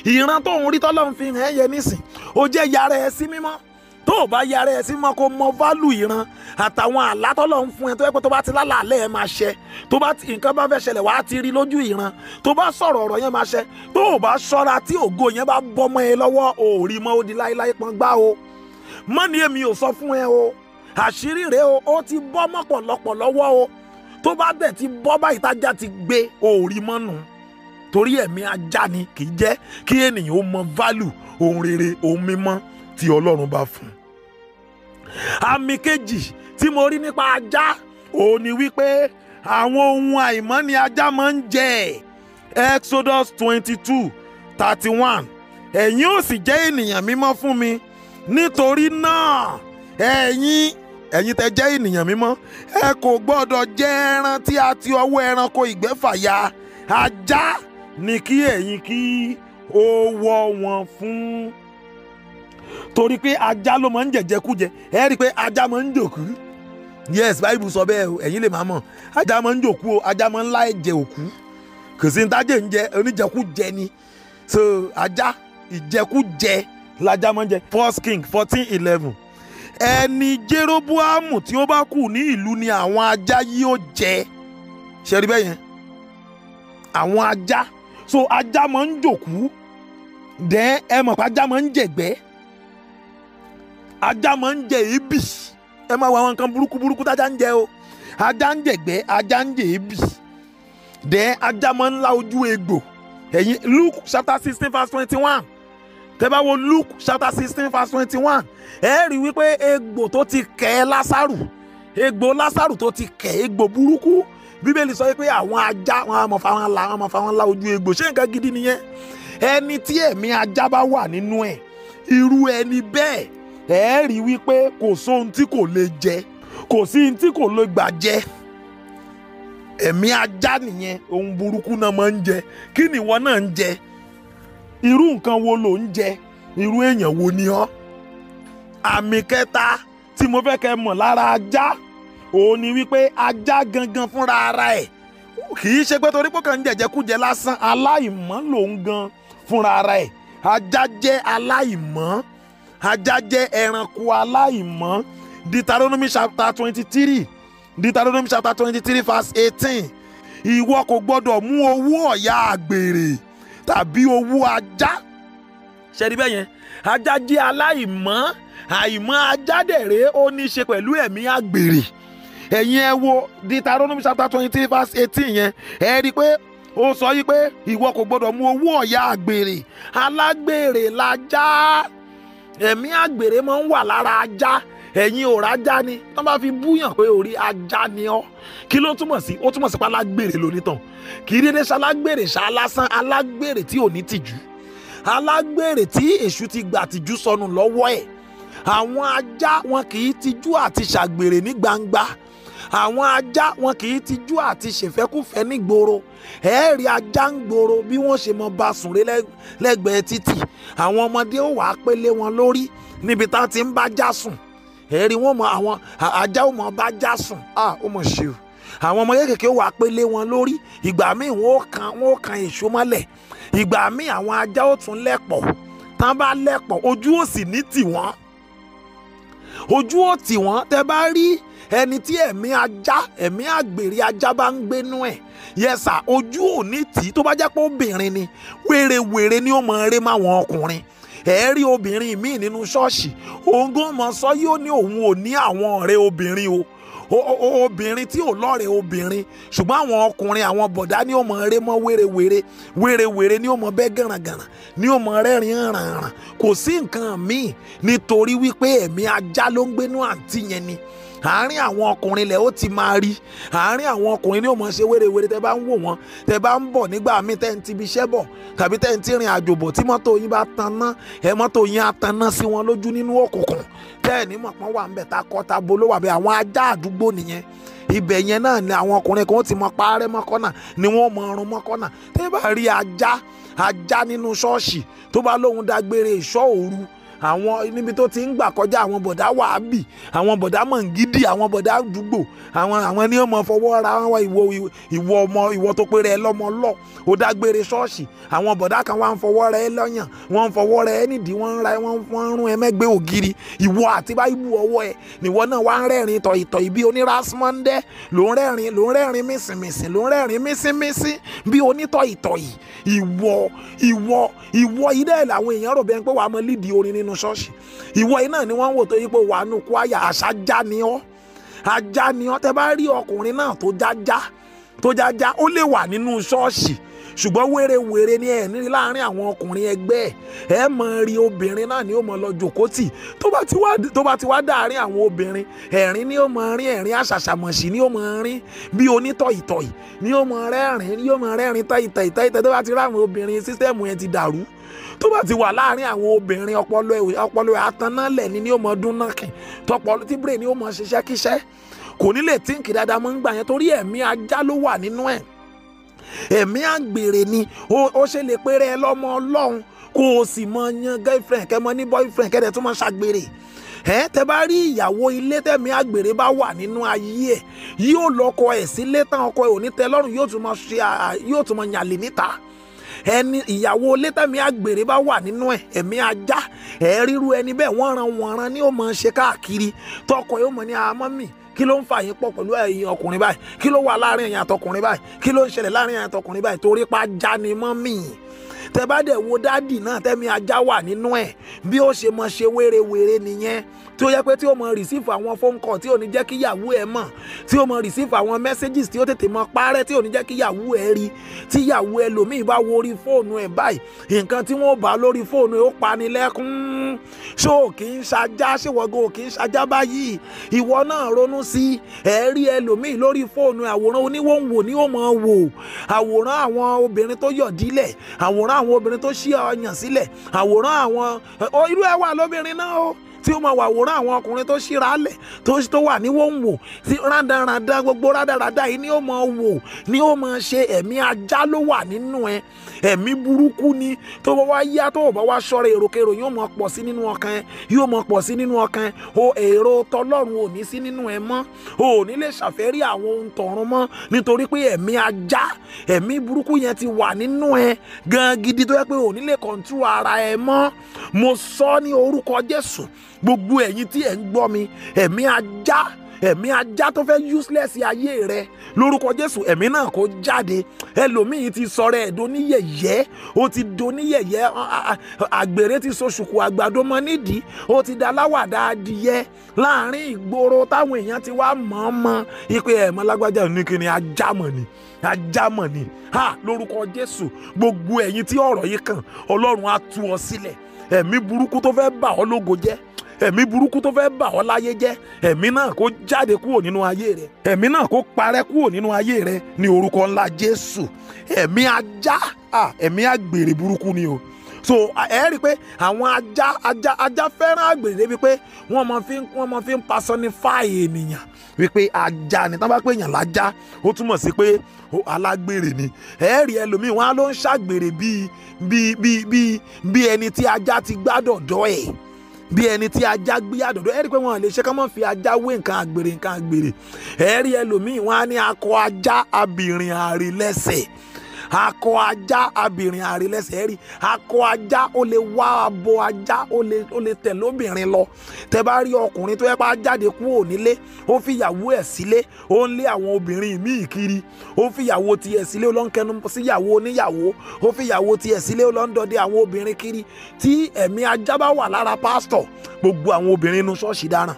[SPEAKER 1] ìran tó ń rí tọ́lọ́run fi hàn ẹ́ yẹn nísìn ó jẹ́ yára ẹ sí mímọ́ tó o bá yára ẹ sí mímọ́ kó mọ válù ìran àtàwọn àlá tọ́lọ́run fún ẹ tó yẹ pé tó bá ti lálàálẹ̀ ẹ máa ṣẹ tó bá ti nǹkan bá fẹ́ ṣẹlẹ̀ wàá ti rí lójú ìran tó bá sọ̀rọ̀ ọ̀rọ̀ yẹn máa ṣẹ tó o bá ṣọ́ra tí ògo yẹn bá bọ́ mọ́ ẹ lọ́wọ́ o ò rí mọ́ ó di láéláé pọ́n gbá o mọ́ ni èmi ò sọ fún ẹ o àṣírí rèé o ó ti bọ́ mọ́ pọ̀lọpọ̀ lọ́wọ́ o tó bá dẹ̀ ti bọ́ báyìí tájà ti gbé o ò rí mọ́ nù torí ẹ̀mí ajá ni kì í jẹ́ kí ènìyàn ó mọ válù ohun rere ohun mímọ́ tí Ọlọ́run bá fún. àmì kejì tí mo rí nípa ajá òun ni wípé àwọn ohun àìmọ́ ni ajá máa ń jẹ. Exodus 22:31 ẹ̀yin ó sì jẹ́ ènìyàn mímọ́ fún mi nítorí náà ẹ̀yin tẹ́ jẹ́ ènìyàn mímọ́ ẹ kò gbọ́dọ̀ jẹ ẹran tí a ti ọwọ́ ẹranko ìgbẹ́ fà ya. ajá ni kí ẹ̀yin kí ó wọ́ wọn fún. torí pé ajá ló máa ń jẹ̀jẹ̀kújẹ ẹ rí i pé ajá máa ń jòkú. yes Bible sọ bẹ́ẹ̀ o ẹ̀yin lè máa mọ̀ ajá máa ń jòkú o ajá máa ń lá ẹ̀jẹ̀ òkú kò sí ní tájẹ̀ ń jẹ oníjẹkújẹ ni so ajá ìjẹkújẹ lajá máa ń jẹ. 1 King 14:11 ẹni Jeroboamu tí ó bá kù ní ìlú ni àwọn ajá yóò jẹ. ṣe rí bẹ́ẹ̀ yẹn àwọn ajá so ajá máa ń jòkú dẹ́ ẹ mọ̀ pé ajá máa ń jẹ̀gbẹ́ ajá máa ń jẹ èébì ẹ máa wọ àwọn nǹkan burúkú tájá ń jẹ o ajá ń jẹ̀gbẹ́ ajá ń jẹ èébì dẹ́ ajá máa ń lá ojú egbò. ẹ̀yin Luke chapter 16:21 tẹ́ bá wo Luke chapter 16:21 ẹ rí wípé egbò tó ti kẹ́ Lásárù egbò Lásárù tó ti kẹ́ egbò burúkú bíbélì sọ pé àwọn ajá wọn á mọ̀ fáwọn lá ojú egbò ṣé nǹkan gidi nìyẹn. ẹni tí ẹ̀mí ajá bá wà nínú ẹ̀ irú ẹni bẹ́ẹ̀ ẹ rí wípé kò sóhun tí kò lè jẹ kò sí ohun tí kò lè gbà jẹ. ẹ̀mí ajá nìyẹn ohun burúkú náà máa ń jẹ kí ni ìwọ náà ń jẹ irú nǹkan wo ló ń jẹ irú èèyàn wo ni ọ́. àmì kẹta tí mo fẹ́ kẹ́ mọ̀ lára ajá òun ni wípé ajá gangan fúnra ara ẹ̀ kì í ṣe pé torí pé kàn ń jẹ̀jẹ̀kújẹ lásán aláìmọ́ lòun gan fúnra ara ẹ̀ ajá jẹ́ aláìmọ́ ajá jẹ́ ẹranko aláìmọ́. Deuteronomy chapter 23 verse 18 ìwọ kò gbọdọ̀ mú owó ọ̀yà àgbèrè tàbí owó ajá. ṣe rí bẹ́ẹ̀ yẹn ajá jẹ́ aláìmọ́ àìmọ́ ajá dẹ̀rẹ́ ó ní í ṣe pẹ̀lú ẹ̀mí àgbèrè. ẹ̀yin ẹ wo Deuteronomy chapter 23 verse 18 yẹn ẹ rí i pé ó sọ yí pé ìwọ kò gbọdọ̀ mú owó ọ̀yà àgbèrè alágbèrè lajá ẹ̀mí àgbèrè máa ń wà lára ajá. ẹ̀yin ò rájá ni wọ́n bá fi búyàn pé orí ajá ni ọ́ kí ló túmọ̀ sí ó túmọ̀ sí pé alágbèrè lónítàn kì í dédé ṣalágbèrè ṣalásán alágbèrè tí ò ní tìjú alágbèrè tí èṣù ti gbà tìjú sọnù lọ́wọ́ ẹ̀. àwọn ajá wọn kì í tijú àti ṣàgbèrè ní gbangba àwọn ajá wọn kì í tijú àti ṣèfẹ́kùfẹ́ nígboro ẹ rí ajá ń gboro bí wọ́n ṣe mọ bá sùn ré lẹ́gbẹ̀ẹ́ títì àwọn ọmọdé ó wàá pélé wọn lórí níbi tá ti ń bá já sùn ẹ rí wọn mọ àwọn ajá ó mọ bá já sùn ó mọ ṣe o àwọn ọmọ kékèké ó wàá pélé wọn lórí ìgbà míì wọn ó kan èso mọ́lẹ̀ ìgbà míì àwọn ajá ó tún lẹ́pọ̀ tán bá lẹ́pọ̀ ojú ó sì ní tì wọ́n ojú ó tì wọ́n tẹ́ bá rí ẹni tí ẹ̀mí ajá ẹ̀mí àgbèrè ajá bá ń gbénú ẹ̀ yẹsà ojú ò ní tì í tó bá jẹ́ pé obìnrin ni wèrèwèrè ni ó mọ eré máwọn ọkùnrin ẹ rí obìnrin míì nínú ṣọ́ọ̀ṣì òun gan mọ̀ sọ yóò ní òun ò ní àwọn ọ̀rẹ́ obìnrin obìnrin tí ò lọ́rẹ̀ obìnrin ṣùgbọ́n àwọn ọkùnrin àwọn bọ̀dá ní ó mọ eré mọ́ wérewère ní ó mọ bẹ́ gànràngànrà ní ó mọ rẹ́rìn rànràn kò sí nǹkan míì nítorí wípé ẹ̀mí ajá ló ń gbénú àǹtí yẹn ni àárín àwọn ọkùnrin lẹ̀ ó ti máa rí àárín àwọn ọkùnrin ní ó mọ ṣe wérewère tẹ́ bá ń wò wọ́n tẹ́ bá ń bọ̀ nígbà míì tẹ́ ń ti ibi iṣẹ́ bọ̀ tàbí tẹ́ ń ti rìn àjò bọ̀ tí mọ́tò yín bá tanná mọ́tò yín á tanná sí wọn lójú nínú òkùnkùn tẹ́ ẹ̀ ní mọ̀pọ́n wà ń bẹ̀ tá kọ́ ta bo ló wà bẹ́ẹ̀ àwọn ajá àdúgbò nìyẹn ibẹ̀ yẹn náà ni àwọn ọkùnrin kan ó ti mọ parẹ́ mọ́kànnà ni wọ́n mọ ọrùn mọ́kànnà tẹ́ bá rí ajá nínú ṣọ́ọ̀ṣì tó bá lóhun dágbére ìṣọ́ òru àwọn níbi tó ti ń gbà kọjá àwọn bọ̀dá wàhábì àwọn bọ̀dá mọ̀ngídì àwọn bọ̀dá àdúgbò àwọn ní ọmọ fọwọ́ ra wọn ìwọ tó péré ẹ lọ́mọ lọ ó dágbére ṣọ́ọ̀ṣì àwọn bọ̀dá kan wá ń fọwọ́ rẹ ẹ lọ́yàn wọ́n ń fọwọ́ rẹ ẹ nídìí wọ́n rún ẹ mẹ́gbẹ́ ògiri ìwọ àti báyìí ọwọ́ ẹ nìwọ náà wá ń rẹ́rìn tọ̀ìtọ̀ ìbí onírásmọ́ndẹ́ ló ń rẹ́rìn mísìmísì ló ń rẹ́rìn mísímísí bí onítọ̀ìtọ̀ì ìwọ yìí dẹ́ làwọn èèyàn rò bẹ́ẹ̀ pé wàá mọ lídìí orin nínú ṣọ́ọ̀ṣì ìwọ yìí náà ni wọ́n ń wò tó yí pé wà á nù kó àyà àṣà ajá ni ọ́ tẹ́ bá rí ọkùnrin náà tó jájá ó lè wà nínú ṣọ́ọ̀ṣì ṣùgbọ́n wérewère ni ẹ̀ ní láàrin àwọn ọkùnrin ẹgbẹ́ ẹ̀ mọ̀ rí obìnrin náà ni ó mọ̀ lọ jòkótì tó bá ti wá dáàrin àwọn obìnrin ẹ̀rín ni ó mọ̀ rín ẹ̀rín àṣàṣàmọ̀ṣì ni ó mọ̀ rín bí onítọ̀ìtọ̀ì ni ó mọ̀ rẹ́rìn tọ̀ìtọ̀ì tó bá ti rí àwọn obìnrin sísẹ́mù yẹn ti dàrú tó bá ti wà láàrin àwọn obìnrin ọpọlọ àtànálẹ̀ ni ó mọ̀ dún náà kì tọpọlọ tí brain ni ó mọ̀ ṣiṣẹ́ kíṣẹ́ kò ní lè tíǹkì dáadáa mọ́ ń gbà yẹn torí ẹ̀mí ajá ló wà nínú ẹ̀ ẹ̀mí àgbèrè ni ó ṣe lè péré ẹ lọ́mọ ọlọ́run kó o sì mọ yan girlfriend kẹ́ mọ ní boyfriend kẹ́dẹ̀ tó mọ ṣàgbèrè tẹ́ bá rí ìyàwó ilé tẹ̀mí àgbèrè bá wà nínú ayé ẹ̀ yóò lọ́kọ ẹ̀ sílé tán ọkọ ẹ̀ ò ní tẹ́ lọ́rùn yóò tún mọ yàlè níta ẹni ìyàwó létẹ̀mí àgbèrè bá wà nínú ẹ̀mí ajá ríru ẹni bẹ́ẹ̀ wọ́n ran ní ó mọ̀ ṣe káàkiri tọkọ yóò mọ̀ ní àmọ́mì kí ló ń fà yín pọ̀ pẹ̀lú ẹ̀yin ọkùnrin báyìí kí ló wà láàrin ẹ̀yin àtọkùnrin báyìí kí ló ń ṣẹlẹ̀ láàrin ẹ̀yin àtọkùnrin báyìí torí pa ajá ni mọ́mì tẹ́ bá dẹ̀ wo dádì náà tẹ́mi ajá wà nínú ẹ̀ bí ó ṣe mọ̀ ṣe wérewère nìyẹn tí ó yẹ pé tí ó mọ̀ receive àwọn phone call tí ò ní jẹ́ kí ìyàwó ẹ̀ mọ̀ tí ó mọ̀ receive àwọn messages tí ó tètè mọ̀ parẹ́ tí ò ní jẹ́ kí ìyàwó ẹ̀ rí tí ìyàwó ẹlòmíì bá wo orí fóònù ẹ̀ báyìí nǹkan tí wọ́n bá lórí fóònù ẹ̀ ó pani lẹ́kún ṣó kì í ṣajá ṣèwọ́gò kì í ṣajá báyìí ìwọ náà ronú sí rí ẹlòmíì lórí fóònù àwòrán oníwòǹwò ni ó mọ̀ wò àwòrán àwọn obìnrin tó yọ̀dílẹ̀ àwòrán àwọn obìnrin tó ṣí ọyàn sílẹ̀ àwòrán àwọn irú ẹ̀ wà lóbìnrin náà o tí ó máa wà àwòrán àwọn ọkùnrin tó ṣíra lẹ̀ tó wà ní wòǹwò tí rádaràda gbogbo rádaràda yìí ni ó máa wò ni ó máa ṣe ẹ̀mí ajá ló wà nínú ẹ̀ ẹ̀mí burúkú ni tó bá wá yá tó bá wá ṣọ́ra èròkèrò yóò máa pọ̀ sí nínú ọkàn ẹ̀ yóò máa pọ̀ sí nínú ọkàn ẹ̀ o èrò tọlọ́run ò ní sí nínú ẹ̀ mọ́ o ò ní lè ṣàfẹ́rí àwọn ohun tọ̀run mọ́ nítorí pé ẹ̀mí ajá ẹ̀mí burúkú yẹn ti wà nínú ẹ̀ gan gidi tó yẹ pé ò ní lè kọ̀ǹtú ara ẹ̀ mọ́ mo sọ ní orúkọ Jésù gbogbo ẹ̀yin tí ẹ̀ ń gbọ́ mi ẹ̀mí ajá tó fẹ́ useless ayé rẹ lórúkọ Jésù ẹ̀mí náà kó jáde ẹlòmíì ti sọ̀rọ̀ ẹ̀ doníyẹ̀yẹ́ ó ti doníyẹ̀yẹ́ àgbèrè ti so ṣùkú àgbàdo mọ́ nídìí ó ti da láwàdà adìyẹ láàrin ìgboro táwọn èèyàn ti wá mọ̀ọ́mọ́ ipe ẹ̀mọ́ lágbájá ní kíni ajámọ̀ ni lórúkọ Jésù gbogbo ẹ̀yin tí ọ̀rọ̀ yìí kàn Ọlọ́run á tú ọ sílẹ̀ ẹ̀mí burúkú tó fẹ́ bà ọ́ lógo jẹ́ ẹ̀mí burúkú tó fẹ́ bà ọ́ láyé jẹ́ ẹ̀mí náà kó jáde kúrò nínú ayé rẹ ẹ̀mí náà kó parẹ́ kúrò nínú ayé rẹ ní orúkọ ńlá Jésù ẹ̀mí ajá ẹ̀mí àgbèrè burúkú ni o so ẹ rí i pé àwọn ajá fẹ́ràn àgbèrè débi pé wọ́n máa fi ń personify ènìyàn wípé ajá ni tí wọ́n bá pè èèyàn lájá ó túmọ̀ sí pé alágbèrè ni ẹ rí ẹlòmíì wọn á ló ń ṣàgbèrè bí ẹni tí ajá ti gbádọ̀dọ̀ ẹ̀ bí ẹni tí ajá gbé àdọ̀dọ̀ ẹ rí i pé wọn lè ṣe ká mọ́ fi ajá wé nǹkan àgbèrè ẹ rí ẹlòmíì wọn á ní akọ ajá abìnrin àrè lẹ́sẹ̀ akọ ajá abìnrin àrélẹ́sẹ̀ rí, akọ ajá ó lè wá abo ajá, ó lè tẹ̀lé obìnrin lọ. Tẹ́ bá rí ọkùnrin tó yẹ pé jáde kúrò nílé, ó fi ìyàwó ẹ̀ sílé, ó ń lé àwọn obìnrin míì kiri, ó fi ìyàwó tiẹ̀ sílé, ó lọ ń kẹnu sí ìyàwó oníyàwó, ó fi ìyàwó tiẹ̀ sílé, ó lọ ń dọdẹ àwọn obìnrin kiri. Tí ẹ̀mí ajá bá wà lára pásítọ̀, gbogbo àwọn obìnrin inú ṣọ́ọ̀ṣì dáràn.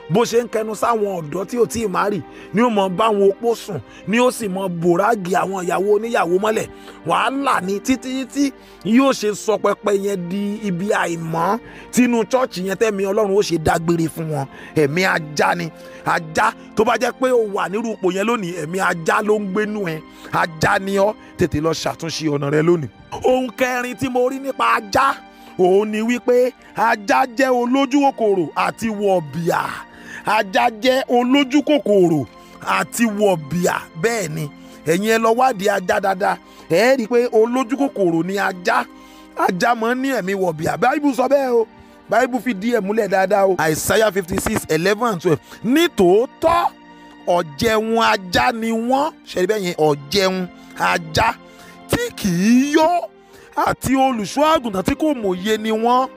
[SPEAKER 1] Bó ṣe ń kẹnu sáwọn ọ̀dọ́ tí ò tí ì má rì, ni ó mọ bá àwọn opó sùn, ni ó sì mọ bòrágì àwọn ìyàwó oníyàwó mọ́lẹ̀. Wàhálà ni títí yóò ṣe sọ pẹpẹ yẹn di ibi àìmọ́ tínú chọ́ọ̀chì yẹn tẹ́mi Ọlọ́run ó ṣe dágbére fún wọn. Ẹ̀mí ajá ni. Ajá tó bá jẹ́ pé ó wà nírú ipò yẹn lónìí, ẹ̀mí ajá ló ń gbénú ẹ. Ajá ni ọ́, tètè lọ ṣàtúnṣe ọ̀nà rẹ lónìí. Ohun kẹrin tí mo rí nípa ajá, òun ni wípé ajá jẹ́ olójú kòkòrò àti wọ̀bìà. Ajá jẹ́ olójú kòkòrò àti wọ̀bìà. Bẹ́ẹ̀ ni, ẹ̀yin ẹ lọ wádìí ajá dáadáa, ẹ rí i pé olójú kòkòrò ni ajá. Ajá máa ń ní ẹ̀mí wọ̀bìà. Báíbù sọ bẹ́ẹ̀ o, Báíbù fi díẹ̀ múlẹ̀ dáadáa o. Isaiah 56:11-12. Nítòótọ́ ọ̀jẹun ajá ni wọ́n, ṣẹ̀rí bẹ́ẹ̀ yẹn, ọ̀jẹun ajá tí kì í yó àti olùṣọ́ àgùntàn tí kò mòye ni wọ́n.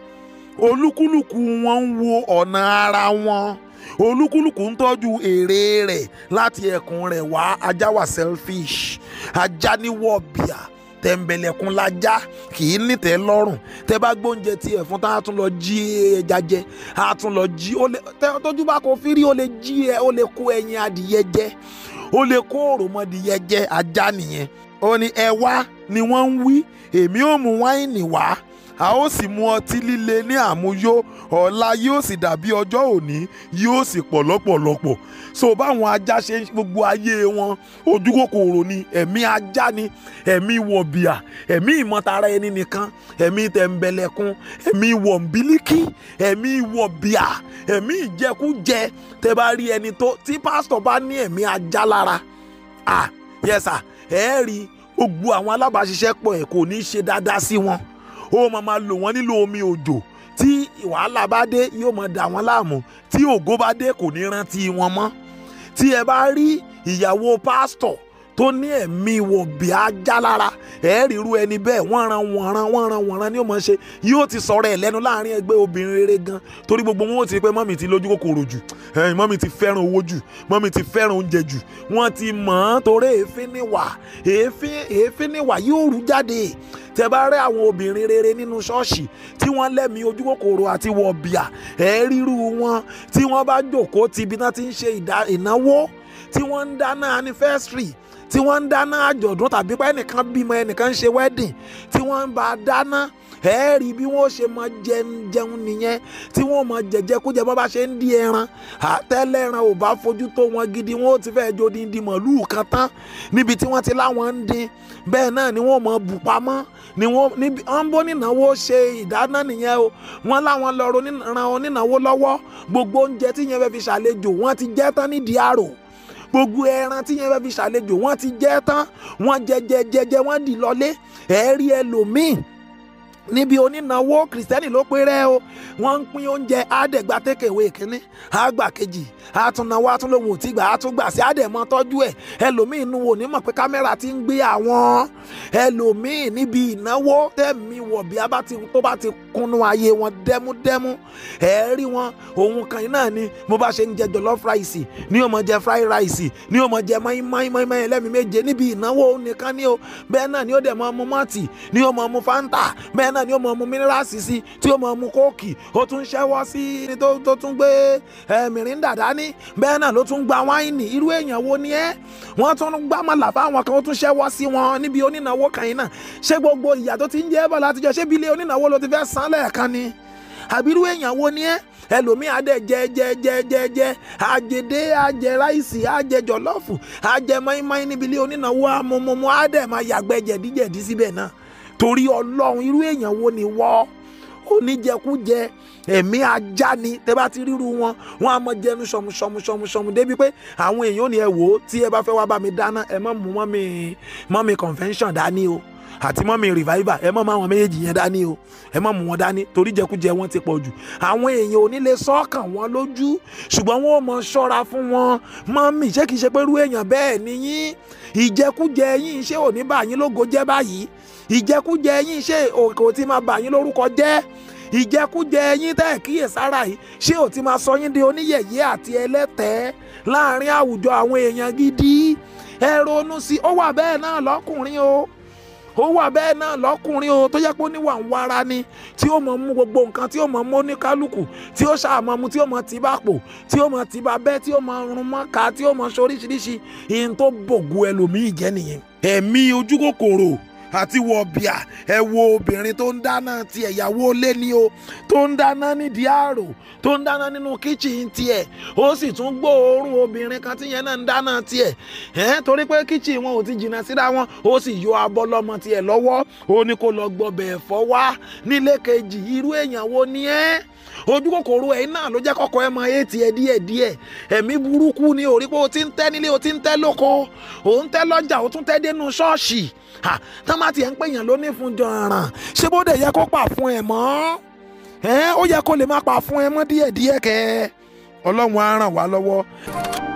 [SPEAKER 1] Olúkúlùkù wọn ń wo ọ̀nà ara wọn, olúkúlùkù ń tọ́jú èrè rẹ̀ láti ẹ̀kún rẹ̀ wá. Ajá wà selfish. Ajá ní wọ̀bìà, tẹ̀m̀bẹ̀lẹ̀kun lajá, kì í nítẹ́ lọ́rùn. Tẹ́ bá gbóúnjẹ tiẹ̀ fún tá a tún lọ jí ẹja jẹ, a tún lọ jí, tójú bá kó fírí, ó lè jí ẹ, ó lè kó ẹyin adìyẹ jẹ, ó lè kó òròmọdìyẹ jẹ. Ajá nìyẹn. Ó ní ẹ wá ni wọ́n ń wí, èmi ó mú wáìnì wá, a ó sì mu ọtí líle ní àmuyó, ọ̀la yóò sì dàbí ọjọ́ òní, yóò sì pọ̀ lọ́pọ̀lọpọ̀. So báwọn ajá ṣe gbogbo ayé wọn ojú kòkòrò ni. Ẹ̀mí ajá ni ẹ̀mí wọ̀bìà, ẹ̀mí ìmọ̀tara ẹni nìkan, ẹ̀mí tẹ̀m̀bẹ̀lẹ̀kun, ẹ̀mí wọ̀nbílíkì, ẹ̀mí wọ̀bìà, ẹ̀mí ìjẹkújẹ. Tẹ́ bá rí ẹni tí pásítọ̀ bá ní ẹ̀mí ajá lára, yes sir, ẹ rí gbogbo àwọn alábàáṣiṣẹ́pọ̀ ẹ̀ kò ní ṣe dáadáa sí wọn. Ó máa lò wọ́n nílò omi òjò. Tí wàhálà bá dé, yóò máa dà wọ́n láàmú. Tí ògo bá dé, kò ní rántí wọn mọ́. Tí ẹ bá rí ìyàwó pásítọ̀ tó ní ẹ̀mí wọ̀bìà ajá lára, ẹ rí irú ẹni bẹ́ẹ̀, wọ́nran ni ó máa ṣe. Yóò ti sọ̀rọ̀ ẹ̀ lẹ́nu láàrin ẹgbẹ́ obìnrin rere gan, torí gbogbo wọn ó ti pé mọ́mì ti lójú kòkòrò jù, mọ́mì ti fẹ́ràn owó jù, mọ́mì ti fẹ́ràn oúnjẹ jù. Wọ́n ti mọ̀ ọ́n torí èéfín níwà yóò rú jáde. Tẹ́ bá rí àwọn obìnrin rere nínú ṣọ́ọ̀ṣì tí wọ́n lẹ́mìí ojú kòkòrò àti wọ̀bìà, ẹ ríru wọn tí wọ́n bá jókòó ti ibi náà ti ń ṣe ìnáwó, tí wọ́n ń dáná anniversary, tí wọ́n ń dáná àjọ̀dún, tàbí pé ẹnìkan bímọ, ẹnìkan ń ṣe wedding, tí wọ́n ń bá dáná, ẹ rí bí wọ́n ṣe máa jẹun nìyẹn, tí wọ́n máa jẹjẹkújẹ bá bá ṣe ń di ẹran. Àtẹ́lẹ̀ ẹran ò bá fojú tó wọn gidi, wọ́n ó ti fẹ́ jó díndín màlúù kan tán níbi tí wọ́n ti láwọn ń dín. Bẹ́ẹ̀ náà ni wọ́n máa bù pamọ́, ni wọ́n bó nínáwó ṣe ìdáná nìyẹn o. Wọ́n láwọn lọ ran onínáwó lọ́wọ́. Gbogbo oúnjẹ tí yẹn fẹ́ fi ṣàlejò, wọ́n ti jẹ tán nídìí àrò. Gbogbo ẹran tí yẹn fẹ́ fi ṣàlejò, wọ́n ti jẹ tán. Wọ́n jẹ wọ́n dì lọlé. Ẹ rí ẹlòmíì níbi onínáwó kìrìsìtẹ́nì ló pé rẹ́ o, wọ́n ń pín oúnjẹ, àdẹ̀gbà tẹ́kẹ̀wé kínní, àgbà kejì, àtúnáwó àtúnlówó tí gbà àtúngbà sí àdẹ̀mọ́ tọ́jú ẹ̀. Ẹlòmíì inú wo ní mọ̀ pé kámẹ́rà ti ń gbé àwọn. Ẹlòmíì níbi ìnáwó tẹ̀mí wọ̀bìà tó bá ti kúnnú ayé wọn dẹ́múdẹ́mú. Ẹ rí wọn, òun kan náà ni mo bá ṣe ń jẹ jollof rice, ni ó mọ jẹ fried rice, ni ó mọ jẹ mọ́ínmọ́ínmọ́ínmọ́ín ẹlẹ́mi méje níbi ìnáwó nìkan ni o. Bẹ́ẹ̀ náà ni ó dẹ̀ mọ́ mu mọ́tì, ni ó mọ́ mu fanta, bẹ́ẹ̀ náà ni ó mọ mu mínírààsì sí, tí ó mọ mu kóòkì, ó tún ṣẹ́wọ́ sí ní tó tún gbé mìríndà dání. Bẹ́ẹ̀ náà ló tún gba wáìnì. Irú èèyàn wo ni ẹ́? Wọ́n tún gbá màlà fáwọn kan, ó tún ṣẹ́wọ́ sí wọn níbi onínáwó kan yìí náà. Ṣé gbogbo ìyà tó ti ń jẹ́ bọ̀ látijọ́, ṣé bí ilé onínáwó ló ti fẹ́ san lẹ́ẹ̀kan ni? Àbí irú èèyàn wo ni ẹ́? Ẹlòmíì adẹ jẹ àjẹdé, àjẹ ráìsì, àjẹ jọlọ́fù, àjẹ mọ́ínmọ́ín níbi ilé onínáwó, amọ̀mọ̀mọ́ àdẹ máa yàgbẹ́ jẹ̀díjẹ̀dí síbẹ̀ náà. Torí Ọlọ́run, irú èèyàn wo ni wọ́? Oníjẹkújẹ, ẹ̀mí ajá ni. Tẹ́ bá ti ríru wọn, wọ́n á mọ jẹnu ṣọmù débi pé àwọn èèyàn ò ní ẹ wò ó, tí ẹ bá fẹ́ wá bá mi dáná, ẹ má mú mọ́mì convention dání o. àti mọ́mí revival ẹ mọ́ máa wọn méjèèjì yẹn dání o, ẹ mọ́ mú wọn dání torí jẹkújẹ wọn ti pọ̀ jù. àwọn èèyàn ò ní lè sọ́kàn wọn lójú ṣùgbọ́n wọn ò mọ ṣọ́ra fún wọn. mọ́mí ṣé kìí ṣe pé irú èèyàn bẹ́ẹ̀ ni yín? ìjẹkújẹ yín ṣé ò ní bà yín lógo jẹ́ báyìí? ìjẹkújẹ yín ṣé kò ti máa bà yín lórúkọ jẹ́? ìjẹkújẹ yín tẹ́ kíyèsára yìí ṣé ò ti máa sọ yín di oníyẹ̀yẹ́ àti ẹlẹ́tẹ̀ẹ́ láàrin àwùjọ àwọn èèyàn gidi? ẹ ronú sí i. ó wà bẹ́ẹ̀ náà lọ́kùnrin o, ó wà bẹ́ẹ̀ náà lọ́kùnrin o tó yẹ pé ó níwà ń wára ni, tí ó mọ̀ mú gbogbo nǹkan, tí ó mọ̀ mú ní kálukú, tí ó ṣàmọ̀ mu, tí ó mọ̀ tì bá pò, tí ó mọ̀ tì bá bẹ́, tí ó mọ̀ rún mọ́ ká, tí ó mọ̀ ṣoríṣiríṣi. ìyẹn tó bògo ẹlòmíì jẹ́ nìyẹn. ẹ̀mí ojú kòkòrò àti wọ̀bìà. ẹ wo obìnrin tó ń dáná tiẹ̀, ìyàwó ilé ni o, tó ń dáná nídìí àrò, tó ń dáná nínú kíchìn tiẹ̀, ó sì tún gbóòórùn obìnrin kan tíyẹn náà ń dáná tiẹ̀. torí pé kíchìn wọn ò ti jìnnà síra wọn, ó sì yọ abọ́ lọ́mọ tiẹ̀ lọ́wọ́, ó ní kó lọ gbọbẹ̀ ẹ̀fọ́ wá nílé kejì. irú èèyàn wo ni ẹ́? ojú kòkòrò ẹ̀ náà ló jẹ́ kọ́kọ́ ẹ mọ ètì ẹ díẹ̀díẹ̀. ẹ̀mí burúkú ni ò rí pé o ti ń tẹ́ nílé, o ti ń tẹ́ lóko, o ń tẹ́ lọ́jà, o tún tẹ́ dénú ṣọ́ọ̀ṣì. tọ́mátì ẹ̀ ń pèèyàn lóní fún jọ̀ràn, ṣé bó dẹ̀ yẹ kó pa fún ẹ mọ́? ó yẹ kó lè má pa fún ẹ mọ́ díẹ̀díẹ̀ kẹ́. Ọlọ́run á ràn wá lọ́wọ́.